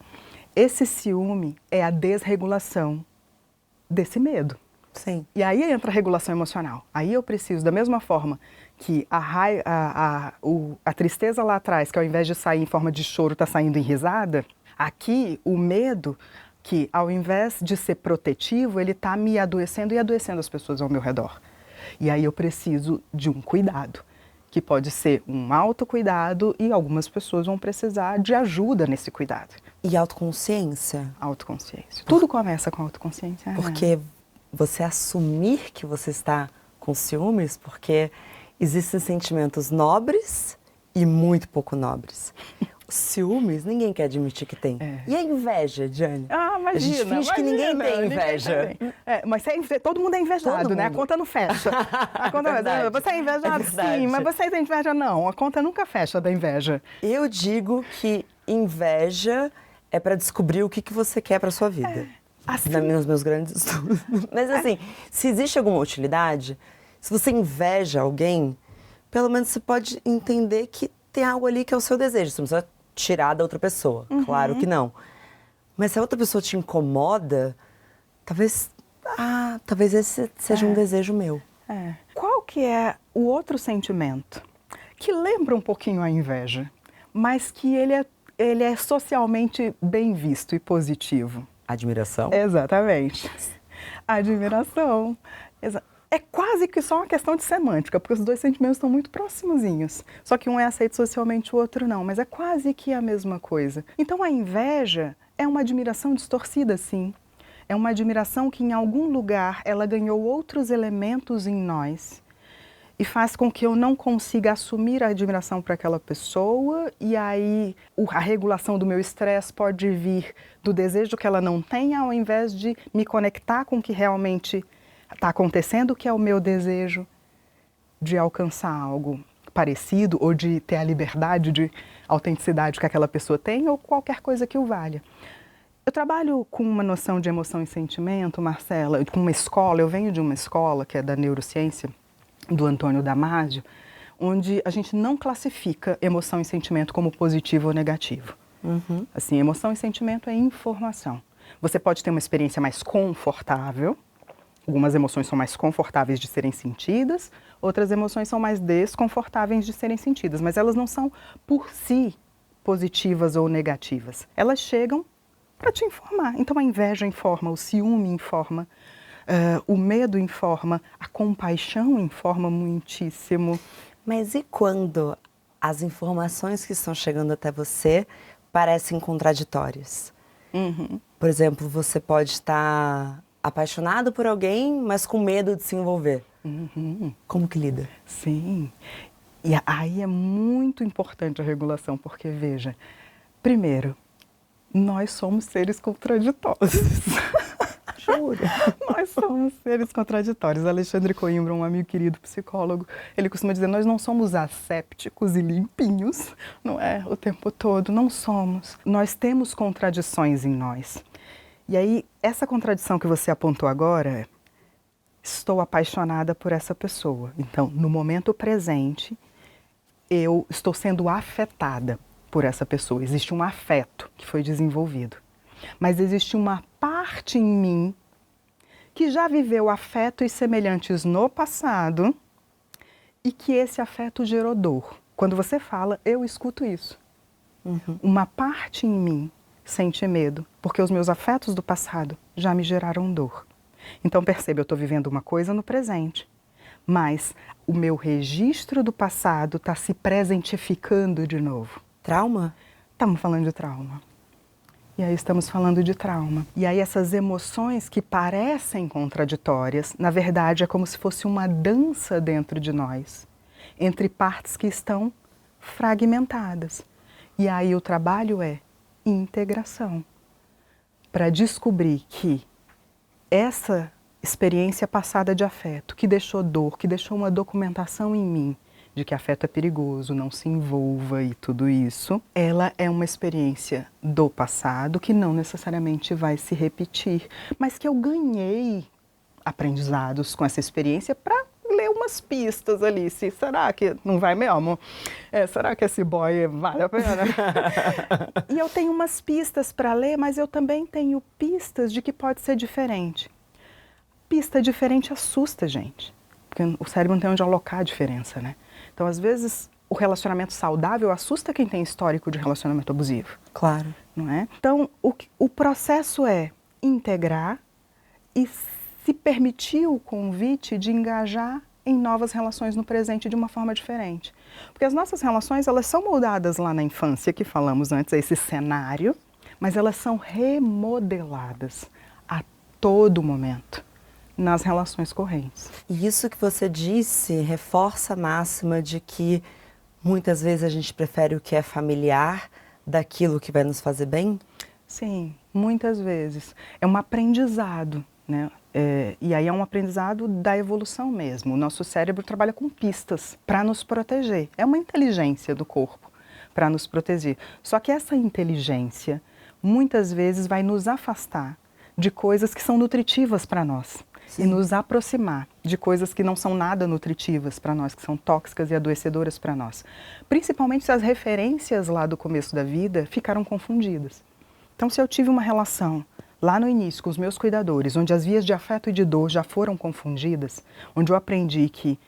Esse ciúme é a desregulação desse medo. Sim. E aí entra a regulação emocional. Aí eu preciso, da mesma forma que a tristeza lá atrás, que ao invés de sair em forma de choro, está saindo em risada, aqui o medo, que ao invés de ser protetivo, ele está me adoecendo e adoecendo as pessoas ao meu redor. E aí eu preciso de um cuidado, que pode ser um autocuidado e algumas pessoas vão precisar de ajuda nesse cuidado. E autoconsciência? Autoconsciência. Tudo começa com autoconsciência. Porque você assumir que você está com ciúmes, porque existem sentimentos nobres e muito pouco nobres. Ciúmes, ninguém quer admitir que tem. E a inveja, Diane? Imagina, a gente finge que ninguém tem inveja. Mas todo mundo é invejado, né? A conta não fecha. A conta você é invejado, sim, mas você tem inveja, não. A conta nunca fecha da inveja. Eu digo que inveja é para descobrir o que você quer para sua vida. Assim. Nos meus grandes estudos. Mas assim, se existe alguma utilidade, se você inveja alguém, pelo menos você pode entender que tem algo ali que é o seu desejo. Você não precisa tirar da outra pessoa, claro que não. Mas se a outra pessoa te incomoda, talvez esse seja um desejo meu. Qual que é o outro sentimento que lembra um pouquinho a inveja, mas que ele é socialmente bem visto e positivo? Admiração? Exatamente. Admiração. É quase que só uma questão de semântica, porque os dois sentimentos estão muito proximozinhos. Só que um é aceito socialmente, o outro não, mas é quase que a mesma coisa. Então a inveja é uma admiração distorcida, sim. É uma admiração que em algum lugar ela ganhou outros elementos em nós e faz com que eu não consiga assumir a admiração para aquela pessoa, e aí a regulação do meu estresse pode vir do desejo que ela não tem, ao invés de me conectar com o que realmente está acontecendo, que é o meu desejo de alcançar algo parecido ou de ter a liberdade de autenticidade que aquela pessoa tem ou qualquer coisa que o valha. Eu trabalho com uma noção de emoção e sentimento, Marcela, com uma escola, eu venho de uma escola que é da neurociência, do Antônio Damasio, onde a gente não classifica emoção e sentimento como positivo ou negativo. Assim, emoção e sentimento é informação. Você pode ter uma experiência mais confortável, algumas emoções são mais confortáveis de serem sentidas, outras emoções são mais desconfortáveis de serem sentidas, mas elas não são por si positivas ou negativas. Elas chegam para te informar. Então a inveja informa, o ciúme informa, o medo informa, a compaixão informa muitíssimo. Mas e quando as informações que estão chegando até você parecem contraditórias? Por exemplo, você pode estar apaixonado por alguém, mas com medo de se envolver. Como que lida? Sim. E aí é muito importante a regulação, porque, veja, primeiro, nós somos seres contraditórios. Juro. Nós somos seres contraditórios. Alexandre Coimbra, um amigo querido psicólogo, ele costuma dizer, nós não somos assépticos e limpinhos, não é? O tempo todo, não somos. Nós temos contradições em nós. E aí, essa contradição que você apontou agora, estou apaixonada por essa pessoa. Então, no momento presente, eu estou sendo afetada por essa pessoa. Existe um afeto que foi desenvolvido. Mas existe uma parte em mim que já viveu afetos semelhantes no passado e que esse afeto gerou dor. Quando você fala, eu escuto isso. Uma parte em mim sente medo, porque os meus afetos do passado já me geraram dor. Então perceba, eu estou vivendo uma coisa no presente, mas o meu registro do passado está se presentificando de novo. Trauma? Estamos falando de trauma. E aí estamos falando de trauma. E aí essas emoções que parecem contraditórias, na verdade é como se fosse uma dança dentro de nós, entre partes que estão fragmentadas. E aí o trabalho é integração, para descobrir que essa experiência passada de afeto, que deixou dor, que deixou uma documentação em mim, de que afeto é perigoso, não se envolva e tudo isso, ela é uma experiência do passado que não necessariamente vai se repetir, mas que eu ganhei aprendizados com essa experiência para ler umas pistas ali, se será que não vai mesmo? Será que esse boy vale a pena? E eu tenho umas pistas para ler, mas eu também tenho pistas de que pode ser diferente. Pista diferente assusta, gente, porque o cérebro não tem onde alocar a diferença, né? Então, às vezes, o relacionamento saudável assusta quem tem histórico de relacionamento abusivo. Claro. Não é? Então, o processo é integrar e se permitir o convite de engajar em novas relações no presente de uma forma diferente. Porque as nossas relações, elas são moldadas lá na infância, que falamos antes, esse cenário, mas elas são remodeladas a todo momento nas relações correntes. E isso que você disse reforça a máxima de que muitas vezes a gente prefere o que é familiar daquilo que vai nos fazer bem? Sim, muitas vezes. É um aprendizado, né? E aí é um aprendizado da evolução mesmo. O nosso cérebro trabalha com pistas para nos proteger. É uma inteligência do corpo para nos proteger. Só que essa inteligência muitas vezes vai nos afastar de coisas que são nutritivas para nós. Sim. E nos aproximar de coisas que não são nada nutritivas para nós, que são tóxicas e adoecedoras para nós. Principalmente se as referências lá do começo da vida ficaram confundidas. Então, se eu tive uma relação lá no início com os meus cuidadores, onde as vias de afeto e de dor já foram confundidas, onde eu aprendi que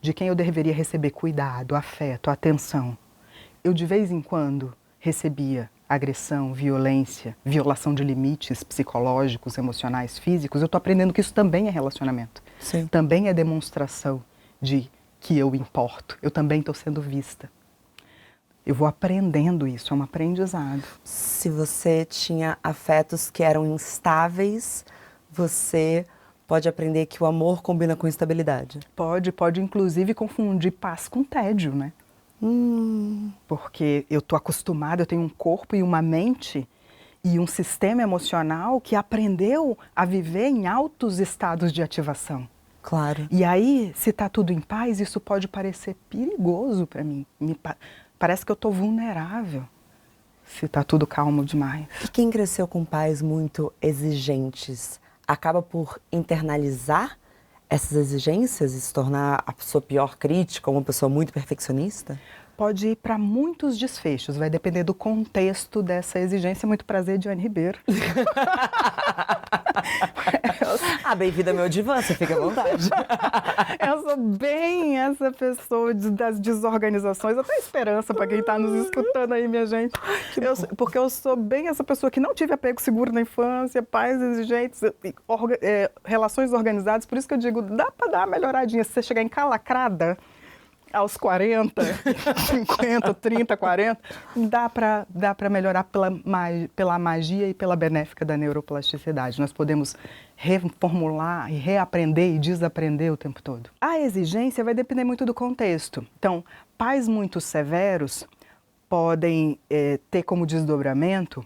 de quem eu deveria receber cuidado, afeto, atenção, eu de vez em quando recebia agressão, violência, violação de limites psicológicos, emocionais, físicos, eu estou aprendendo que isso também é relacionamento. Sim. Também é demonstração de que eu importo, eu também estou sendo vista. Eu vou aprendendo isso, é um aprendizado. Se você tinha afetos que eram instáveis, você pode aprender que o amor combina com estabilidade. Pode inclusive confundir paz com tédio, né? Porque eu estou acostumada, eu tenho um corpo e uma mente e um sistema emocional que aprendeu a viver em altos estados de ativação. Claro. E aí, se está tudo em paz, isso pode parecer perigoso para mim. Parece que eu estou vulnerável se está tudo calmo demais. E quem cresceu com pais muito exigentes acaba por internalizar essas exigências e se tornar a sua pior crítica, uma pessoa muito perfeccionista? Pode ir para muitos desfechos, vai depender do contexto dessa exigência. Muito prazer, Diane Ribeiro. Bem-vinda ao meu divã, você fica à vontade. Eu sou bem essa pessoa das desorganizações, até esperança para quem está nos escutando aí, minha gente. Porque eu sou bem essa pessoa que não tive apego seguro na infância, pais exigentes, relações organizadas, por isso que eu digo, dá para dar uma melhoradinha. Se você chegar encalacrada aos 40, 50, 30, 40, dá para melhorar pela magia e pela benéfica da neuroplasticidade. Nós podemos reformular e reaprender e desaprender o tempo todo. A exigência vai depender muito do contexto. Então, pais muito severos podem ter como desdobramento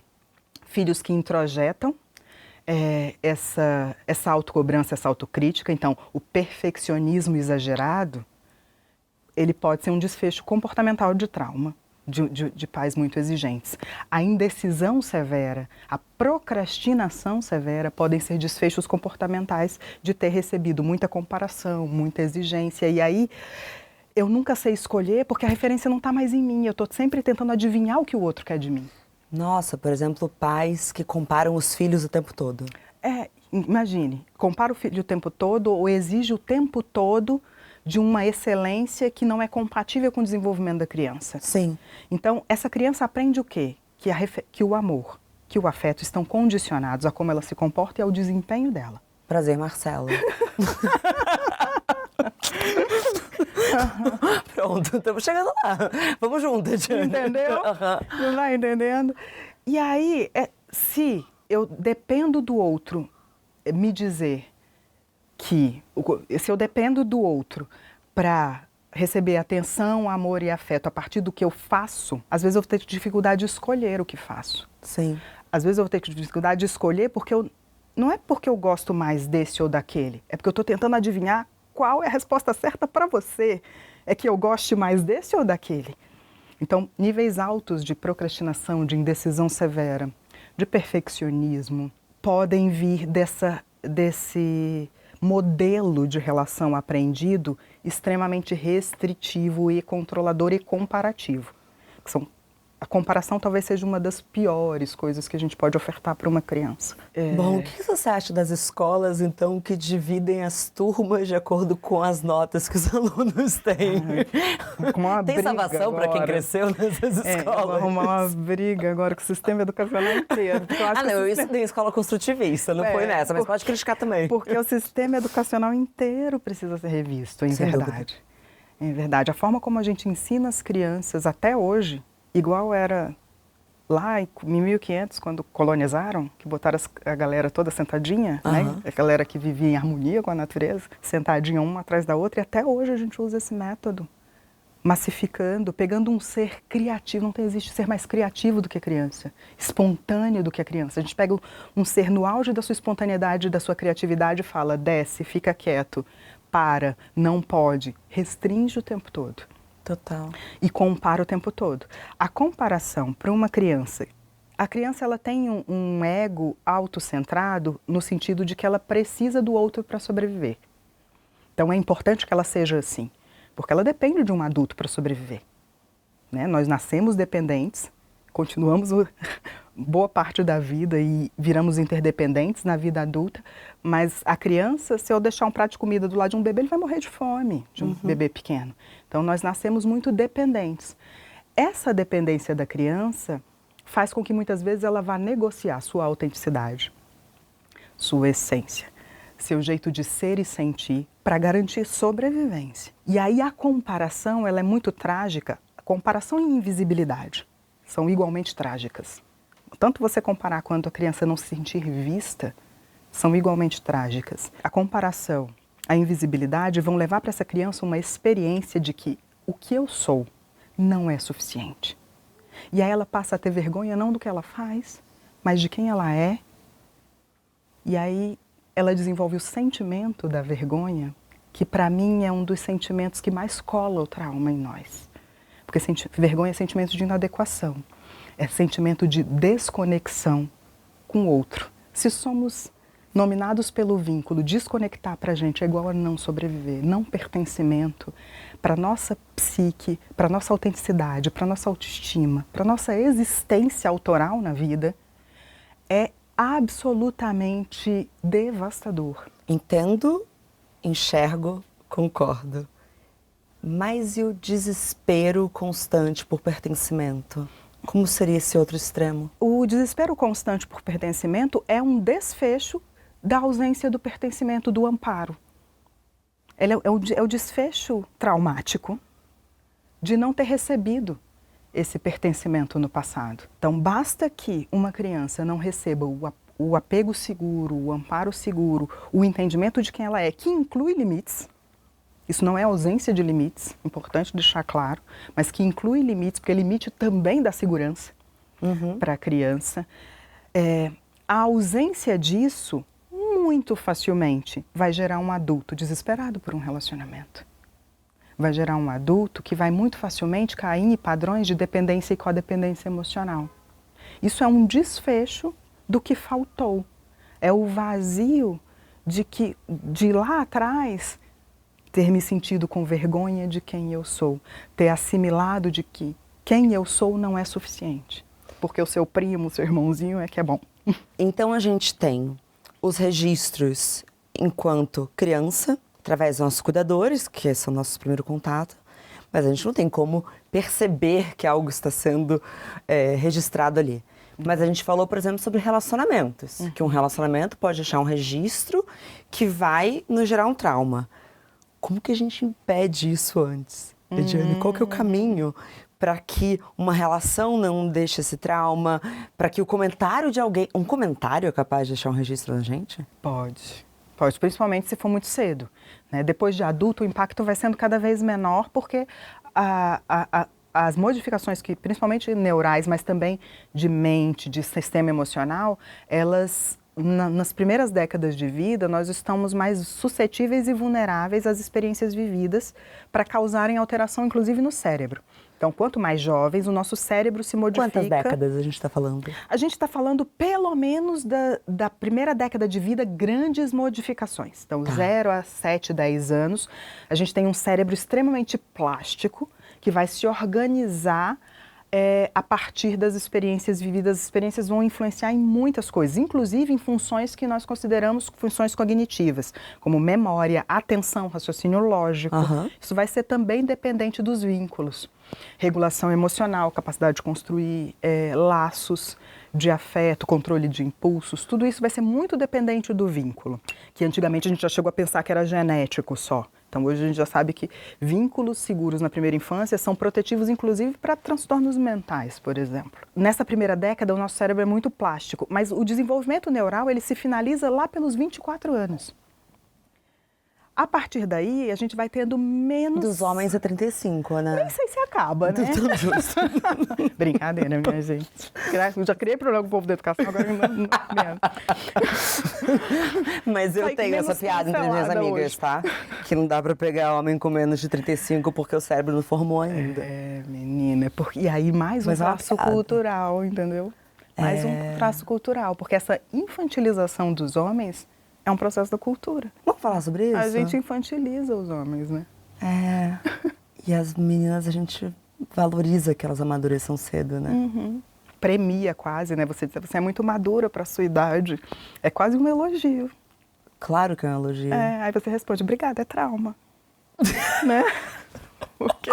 filhos que introjetam essa autocobrança, essa autocrítica. Então, o perfeccionismo exagerado, ele pode ser um desfecho comportamental de trauma, de pais muito exigentes. A indecisão severa, a procrastinação severa podem ser desfechos comportamentais de ter recebido muita comparação, muita exigência. E aí eu nunca sei escolher porque a referência não está mais em mim. Eu estou sempre tentando adivinhar o que o outro quer de mim. Nossa, por exemplo, pais que comparam os filhos o tempo todo. Imagine, compara o filho o tempo todo ou exige o tempo todo de uma excelência que não é compatível com o desenvolvimento da criança. Sim. Então, essa criança aprende o quê? Que o amor, que o afeto estão condicionados a como ela se comporta e ao desempenho dela. Prazer, Marcela. Pronto, estamos chegando lá. Vamos juntas, Diana. Entendeu? Não vai entendendo? E aí, se eu dependo do outro me dizer que, se eu dependo do outro para receber atenção, amor e afeto a partir do que eu faço, às vezes eu vou ter dificuldade de escolher o que faço. Sim. Às vezes eu vou ter dificuldade de escolher porque não é porque eu gosto mais desse ou daquele, é porque eu estou tentando adivinhar qual é a resposta certa para você. É que eu goste mais desse ou daquele? Então, níveis altos de procrastinação, de indecisão severa, de perfeccionismo, podem vir desse modelo de relação aprendido extremamente restritivo e controlador e comparativo. A comparação talvez seja uma das piores coisas que a gente pode ofertar para uma criança. Bom, o que você acha das escolas, então, que dividem as turmas de acordo com as notas que os alunos têm? Tem salvação para quem cresceu nessas escolas? Vai arrumar uma briga agora com o sistema educacional inteiro. Eu estudei em escola construtivista, não foi nessa, mas pode criticar também. Porque o sistema educacional inteiro precisa ser revisto, em verdade. Em verdade, a forma como a gente ensina as crianças até hoje, igual era lá em 1500, quando colonizaram, que botaram a galera toda sentadinha, né? A galera que vivia em harmonia com a natureza, sentadinha uma atrás da outra, e até hoje a gente usa esse método, massificando, pegando um ser criativo. Não existe ser mais criativo do que a criança, espontâneo do que a criança. A gente pega um ser no auge da sua espontaneidade, da sua criatividade e fala, desce, fica quieto, para, não pode, restringe o tempo todo. Total. E compara o tempo todo. A comparação para uma criança, a criança ela tem um ego autocentrado no sentido de que ela precisa do outro para sobreviver. Então é importante que ela seja assim, porque ela depende de um adulto para sobreviver. Né? Nós nascemos dependentes, continuamos boa parte da vida e viramos interdependentes na vida adulta, mas a criança, se eu deixar um prato de comida do lado de um bebê, ele vai morrer de fome, de um bebê pequeno. Então nós nascemos muito dependentes. Essa dependência da criança faz com que muitas vezes ela vá negociar sua autenticidade, sua essência, seu jeito de ser e sentir para garantir sobrevivência. E aí a comparação, ela é muito trágica. A comparação e invisibilidade são igualmente trágicas. Tanto você comparar quanto a criança não se sentir vista, são igualmente trágicas. A comparação, a invisibilidade vão levar para essa criança uma experiência de que o que eu sou não é suficiente. E aí ela passa a ter vergonha não do que ela faz, mas de quem ela é. E aí ela desenvolve o sentimento da vergonha, que para mim é um dos sentimentos que mais cola o trauma em nós. Porque vergonha é sentimento de inadequação, é sentimento de desconexão com o outro. Se somos nominados pelo vínculo, desconectar para a gente é igual a não sobreviver, não pertencimento para nossa psique, para nossa autenticidade, para nossa autoestima, para nossa existência autoral na vida, é absolutamente devastador. Entendo, enxergo, concordo. Mas e o desespero constante por pertencimento? Como seria esse outro extremo? O desespero constante por pertencimento é um desfecho da ausência do pertencimento, do amparo. Ele é o desfecho traumático de não ter recebido esse pertencimento no passado. Então, basta que uma criança não receba o apego seguro, o amparo seguro, o entendimento de quem ela é, que inclui limites. Isso não é ausência de limites, importante deixar claro, mas que inclui limites, porque limite também dá segurança para a criança. A ausência disso, muito facilmente, vai gerar um adulto desesperado por um relacionamento. vai gerar um adulto que vai muito facilmente cair em padrões de dependência e codependência emocional. Isso é um desfecho do que faltou. É o vazio de lá atrás ter me sentido com vergonha de quem eu sou, ter assimilado de que quem eu sou não é suficiente, porque o seu primo, o seu irmãozinho é que é bom. Então a gente tem os registros enquanto criança, através dos nossos cuidadores, que são o nosso primeiro contato, mas a gente não tem como perceber que algo está sendo registrado ali. Mas a gente falou, por exemplo, sobre relacionamentos, que um relacionamento pode deixar um registro que vai nos gerar um trauma. Como que a gente impede isso antes, Ediane? Qual que é o caminho para que uma relação não deixe esse trauma, para que o comentário de alguém... Um comentário é capaz de deixar um registro na gente? Pode, principalmente se for muito cedo, né? Depois de adulto, o impacto vai sendo cada vez menor, porque as modificações, que principalmente neurais, mas também de mente, de sistema emocional, elas, nas primeiras décadas de vida, nós estamos mais suscetíveis e vulneráveis às experiências vividas para causarem alteração, inclusive no cérebro. Então, quanto mais jovens, o nosso cérebro se modifica. Quantas décadas a gente está falando? A gente está falando, pelo menos, da primeira década de vida, grandes modificações. Então, 0 a 7, 10 anos, a gente tem um cérebro extremamente plástico, que vai se organizar a partir das experiências vividas. As experiências vão influenciar em muitas coisas, inclusive em funções que nós consideramos funções cognitivas, como memória, atenção, raciocínio lógico. Isso vai ser também dependente dos vínculos. Regulação emocional, capacidade de construir laços de afeto, controle de impulsos, tudo isso vai ser muito dependente do vínculo, que antigamente a gente já chegou a pensar que era genético só. Então, hoje a gente já sabe que vínculos seguros na primeira infância são protetivos, inclusive, para transtornos mentais, por exemplo. Nessa primeira década, o nosso cérebro é muito plástico, mas o desenvolvimento neural, ele se finaliza lá pelos 24 anos. A partir daí, a gente vai tendo menos... Dos homens é 35, né? Nem sei se acaba, né? Tudo justo. Brincadeira, minha gente. Eu já criei problema com o povo da educação, agora não. Mas eu tenho essa piada entre minhas amigas, hoje. tá? Que não dá pra pegar homem com menos de 35 porque o cérebro não formou ainda. Menina. E aí mais um traço cultural, entendeu? Mais um traço cultural, porque essa infantilização dos homens é um processo da cultura. Vamos falar sobre isso? A gente infantiliza os homens, né? E as meninas, a gente valoriza que elas amadureçam cedo, né? Premia quase, né? Você é muito madura para a sua idade. É quase um elogio. Claro que é um elogio. Aí você responde, obrigada, é trauma. Né? Porque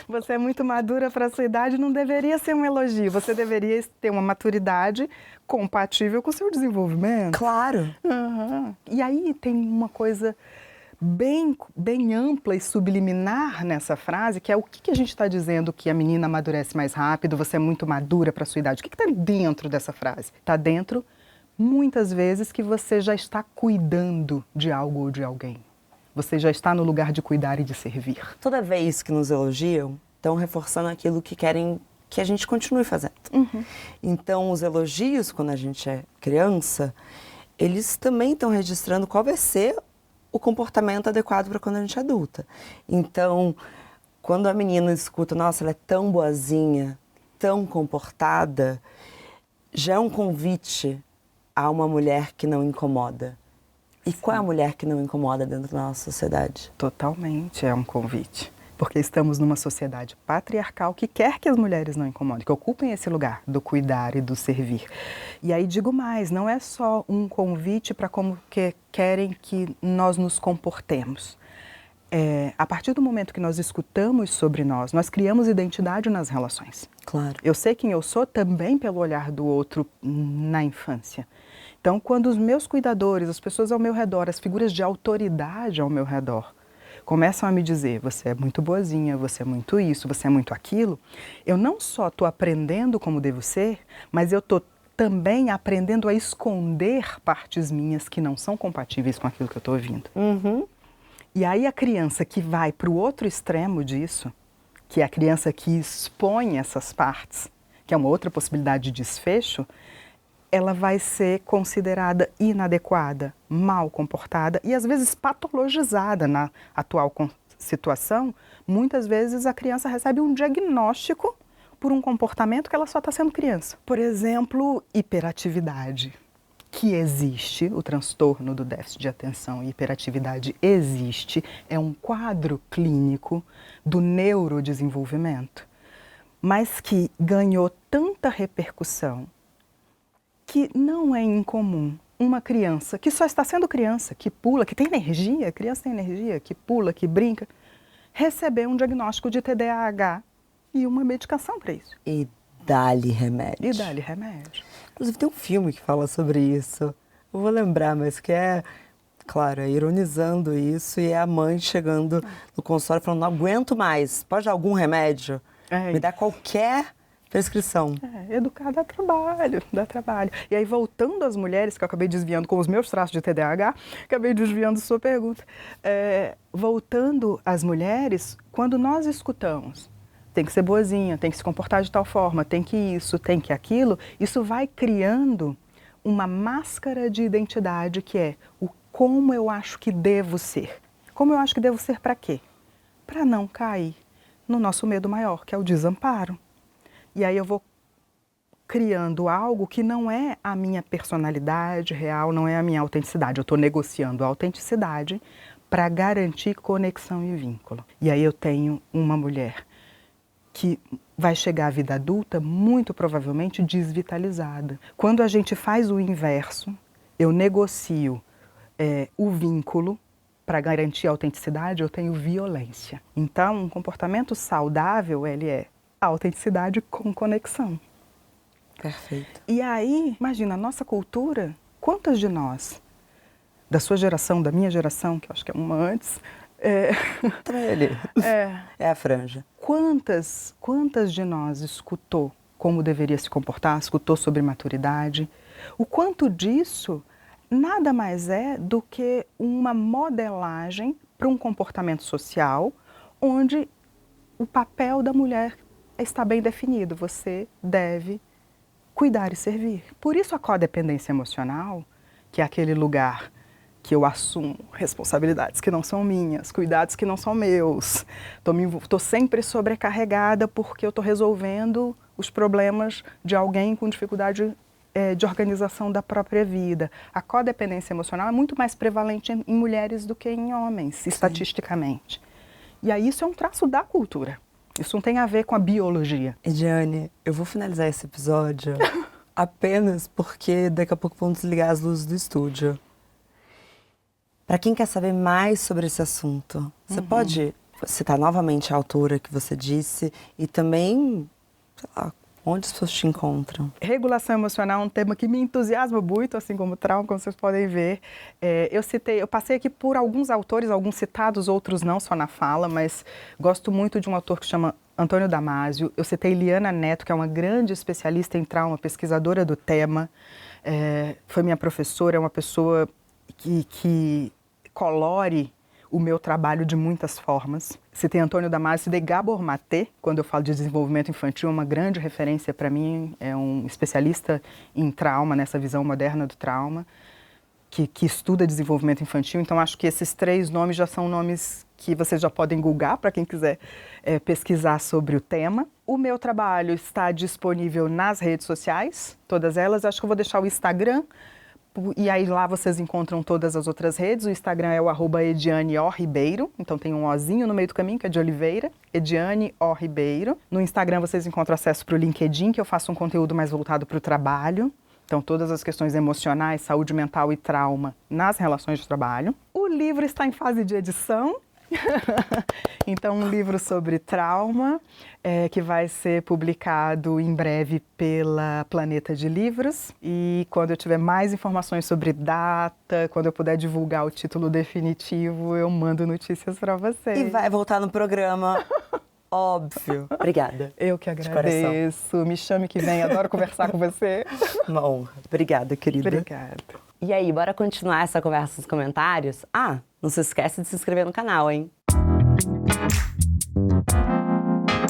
você é muito madura para a sua idade, não deveria ser um elogio. Você deveria ter uma maturidade compatível com o seu desenvolvimento. Claro. E aí tem uma coisa bem ampla e subliminar nessa frase, que é o que a gente está dizendo que a menina amadurece mais rápido, você é muito madura para a sua idade. O que está dentro dessa frase? Está dentro, muitas vezes, que você já está cuidando de algo ou de alguém. Você já está no lugar de cuidar e de servir. Toda vez que nos elogiam, estão reforçando aquilo que querem que a gente continue fazendo. Então, os elogios, quando a gente é criança, eles também estão registrando qual vai ser o comportamento adequado para quando a gente é adulta. Então, quando a menina escuta, nossa, ela é tão boazinha, tão comportada, já é um convite a uma mulher que não incomoda. E qual é a mulher que não incomoda dentro da nossa sociedade? Totalmente é um convite. Porque estamos numa sociedade patriarcal que quer que as mulheres não incomodem, que ocupem esse lugar do cuidar e do servir. E aí digo mais, não é só um convite para como que querem que nós nos comportemos. A partir do momento que nós escutamos sobre nós criamos identidade nas relações. Claro. Eu sei quem eu sou também pelo olhar do outro na infância. Então, quando os meus cuidadores, as pessoas ao meu redor, as figuras de autoridade ao meu redor, começam a me dizer, você é muito boazinha, você é muito isso, você é muito aquilo, eu não só estou aprendendo como devo ser, mas eu estou também aprendendo a esconder partes minhas que não são compatíveis com aquilo que eu estou ouvindo. E aí a criança que vai para o outro extremo disso, que é a criança que expõe essas partes, que é uma outra possibilidade de desfecho, ela vai ser considerada inadequada, mal comportada e às vezes patologizada na atual situação. Muitas vezes a criança recebe um diagnóstico por um comportamento que ela só está sendo criança. Por exemplo, hiperatividade, que existe, o transtorno do déficit de atenção e hiperatividade existe, é um quadro clínico do neurodesenvolvimento, mas que ganhou tanta repercussão que não é incomum uma criança que só está sendo criança, que pula, que tem energia, criança tem energia, que pula, que brinca, receber um diagnóstico de TDAH e uma medicação para isso. E dá-lhe remédio. E dá-lhe remédio. Inclusive tem um filme que fala sobre isso. Eu vou lembrar, mas que é, claro, é ironizando isso, e é a mãe chegando no consultório falando, não aguento mais, pode dar algum remédio? Me dá qualquer prescrição. Educar dá trabalho. E aí, voltando às mulheres, que eu acabei desviando com os meus traços de TDAH, acabei desviando sua pergunta. Voltando às mulheres, quando nós escutamos, tem que ser boazinha, tem que se comportar de tal forma, tem que isso, tem que aquilo, isso vai criando uma máscara de identidade que é o como eu acho que devo ser. Como eu acho que devo ser para quê? Para não cair no nosso medo maior, que é o desamparo. E aí eu vou criando algo que não é a minha personalidade real, não é a minha autenticidade. Eu estou negociando a autenticidade para garantir conexão e vínculo. E aí eu tenho uma mulher que vai chegar à vida adulta muito provavelmente desvitalizada. Quando a gente faz o inverso, eu negocio o vínculo para garantir a autenticidade, eu tenho violência. Então, um comportamento saudável, ele é a autenticidade com conexão. Perfeito. E aí, imagina, a nossa cultura, quantas de nós, da sua geração, da minha geração, que eu acho que é uma antes, é a franja. Quantas de nós escutou como deveria se comportar, escutou sobre maturidade? O quanto disso nada mais é do que uma modelagem para um comportamento social onde o papel da mulher está bem definido. Você deve cuidar e servir. Por isso a codependência emocional, que é aquele lugar que eu assumo responsabilidades que não são minhas, cuidados que não são meus. Estou sempre sobrecarregada porque eu estou resolvendo os problemas de alguém com dificuldade de organização da própria vida. A codependência emocional é muito mais prevalente em mulheres do que em homens, sim, estatisticamente. E aí isso é um traço da cultura. Isso não tem a ver com a biologia. Ediane, eu vou finalizar esse episódio apenas porque daqui a pouco vão desligar as luzes do estúdio. Para quem quer saber mais sobre esse assunto, você pode citar novamente a autora que você disse e também, sei lá, onde as pessoas te encontram? Regulação emocional é um tema que me entusiasma muito, assim como trauma, como vocês podem ver. Eu passei aqui por alguns autores, alguns citados, outros não, só na fala, mas gosto muito de um autor que chama Antônio Damasio. Eu citei Liana Neto, que é uma grande especialista em trauma, pesquisadora do tema. Foi minha professora, é uma pessoa que colore o meu trabalho de muitas formas. Citei Antônio Damasio, citei Gabor Maté, quando eu falo de desenvolvimento infantil, é uma grande referência para mim, é um especialista em trauma, nessa visão moderna do trauma, que estuda desenvolvimento infantil. Então, acho que esses 3 nomes já são nomes que vocês já podem googar para quem quiser pesquisar sobre o tema. O meu trabalho está disponível nas redes sociais, todas elas. Acho que eu vou deixar o Instagram, e aí lá vocês encontram todas as outras redes. O Instagram é o @EdianeORibeiro, então tem um ozinho no meio do caminho, que é de Oliveira, Ediane O. Ribeiro. No Instagram vocês encontram acesso para o LinkedIn, que eu faço um conteúdo mais voltado para o trabalho. Então todas as questões emocionais, saúde mental e trauma nas relações de trabalho. O livro está em fase de edição. Então, um livro sobre trauma, que vai ser publicado em breve pela Planeta de Livros. E quando eu tiver mais informações sobre data, quando eu puder divulgar o título definitivo, eu mando notícias para vocês. E vai voltar no programa, óbvio. Obrigada. Eu que agradeço. Me chame que vem, adoro conversar com você. Uma honra. Obrigada, querida. Obrigada. E aí, bora continuar essa conversa nos comentários? Não se esquece de se inscrever no canal, hein?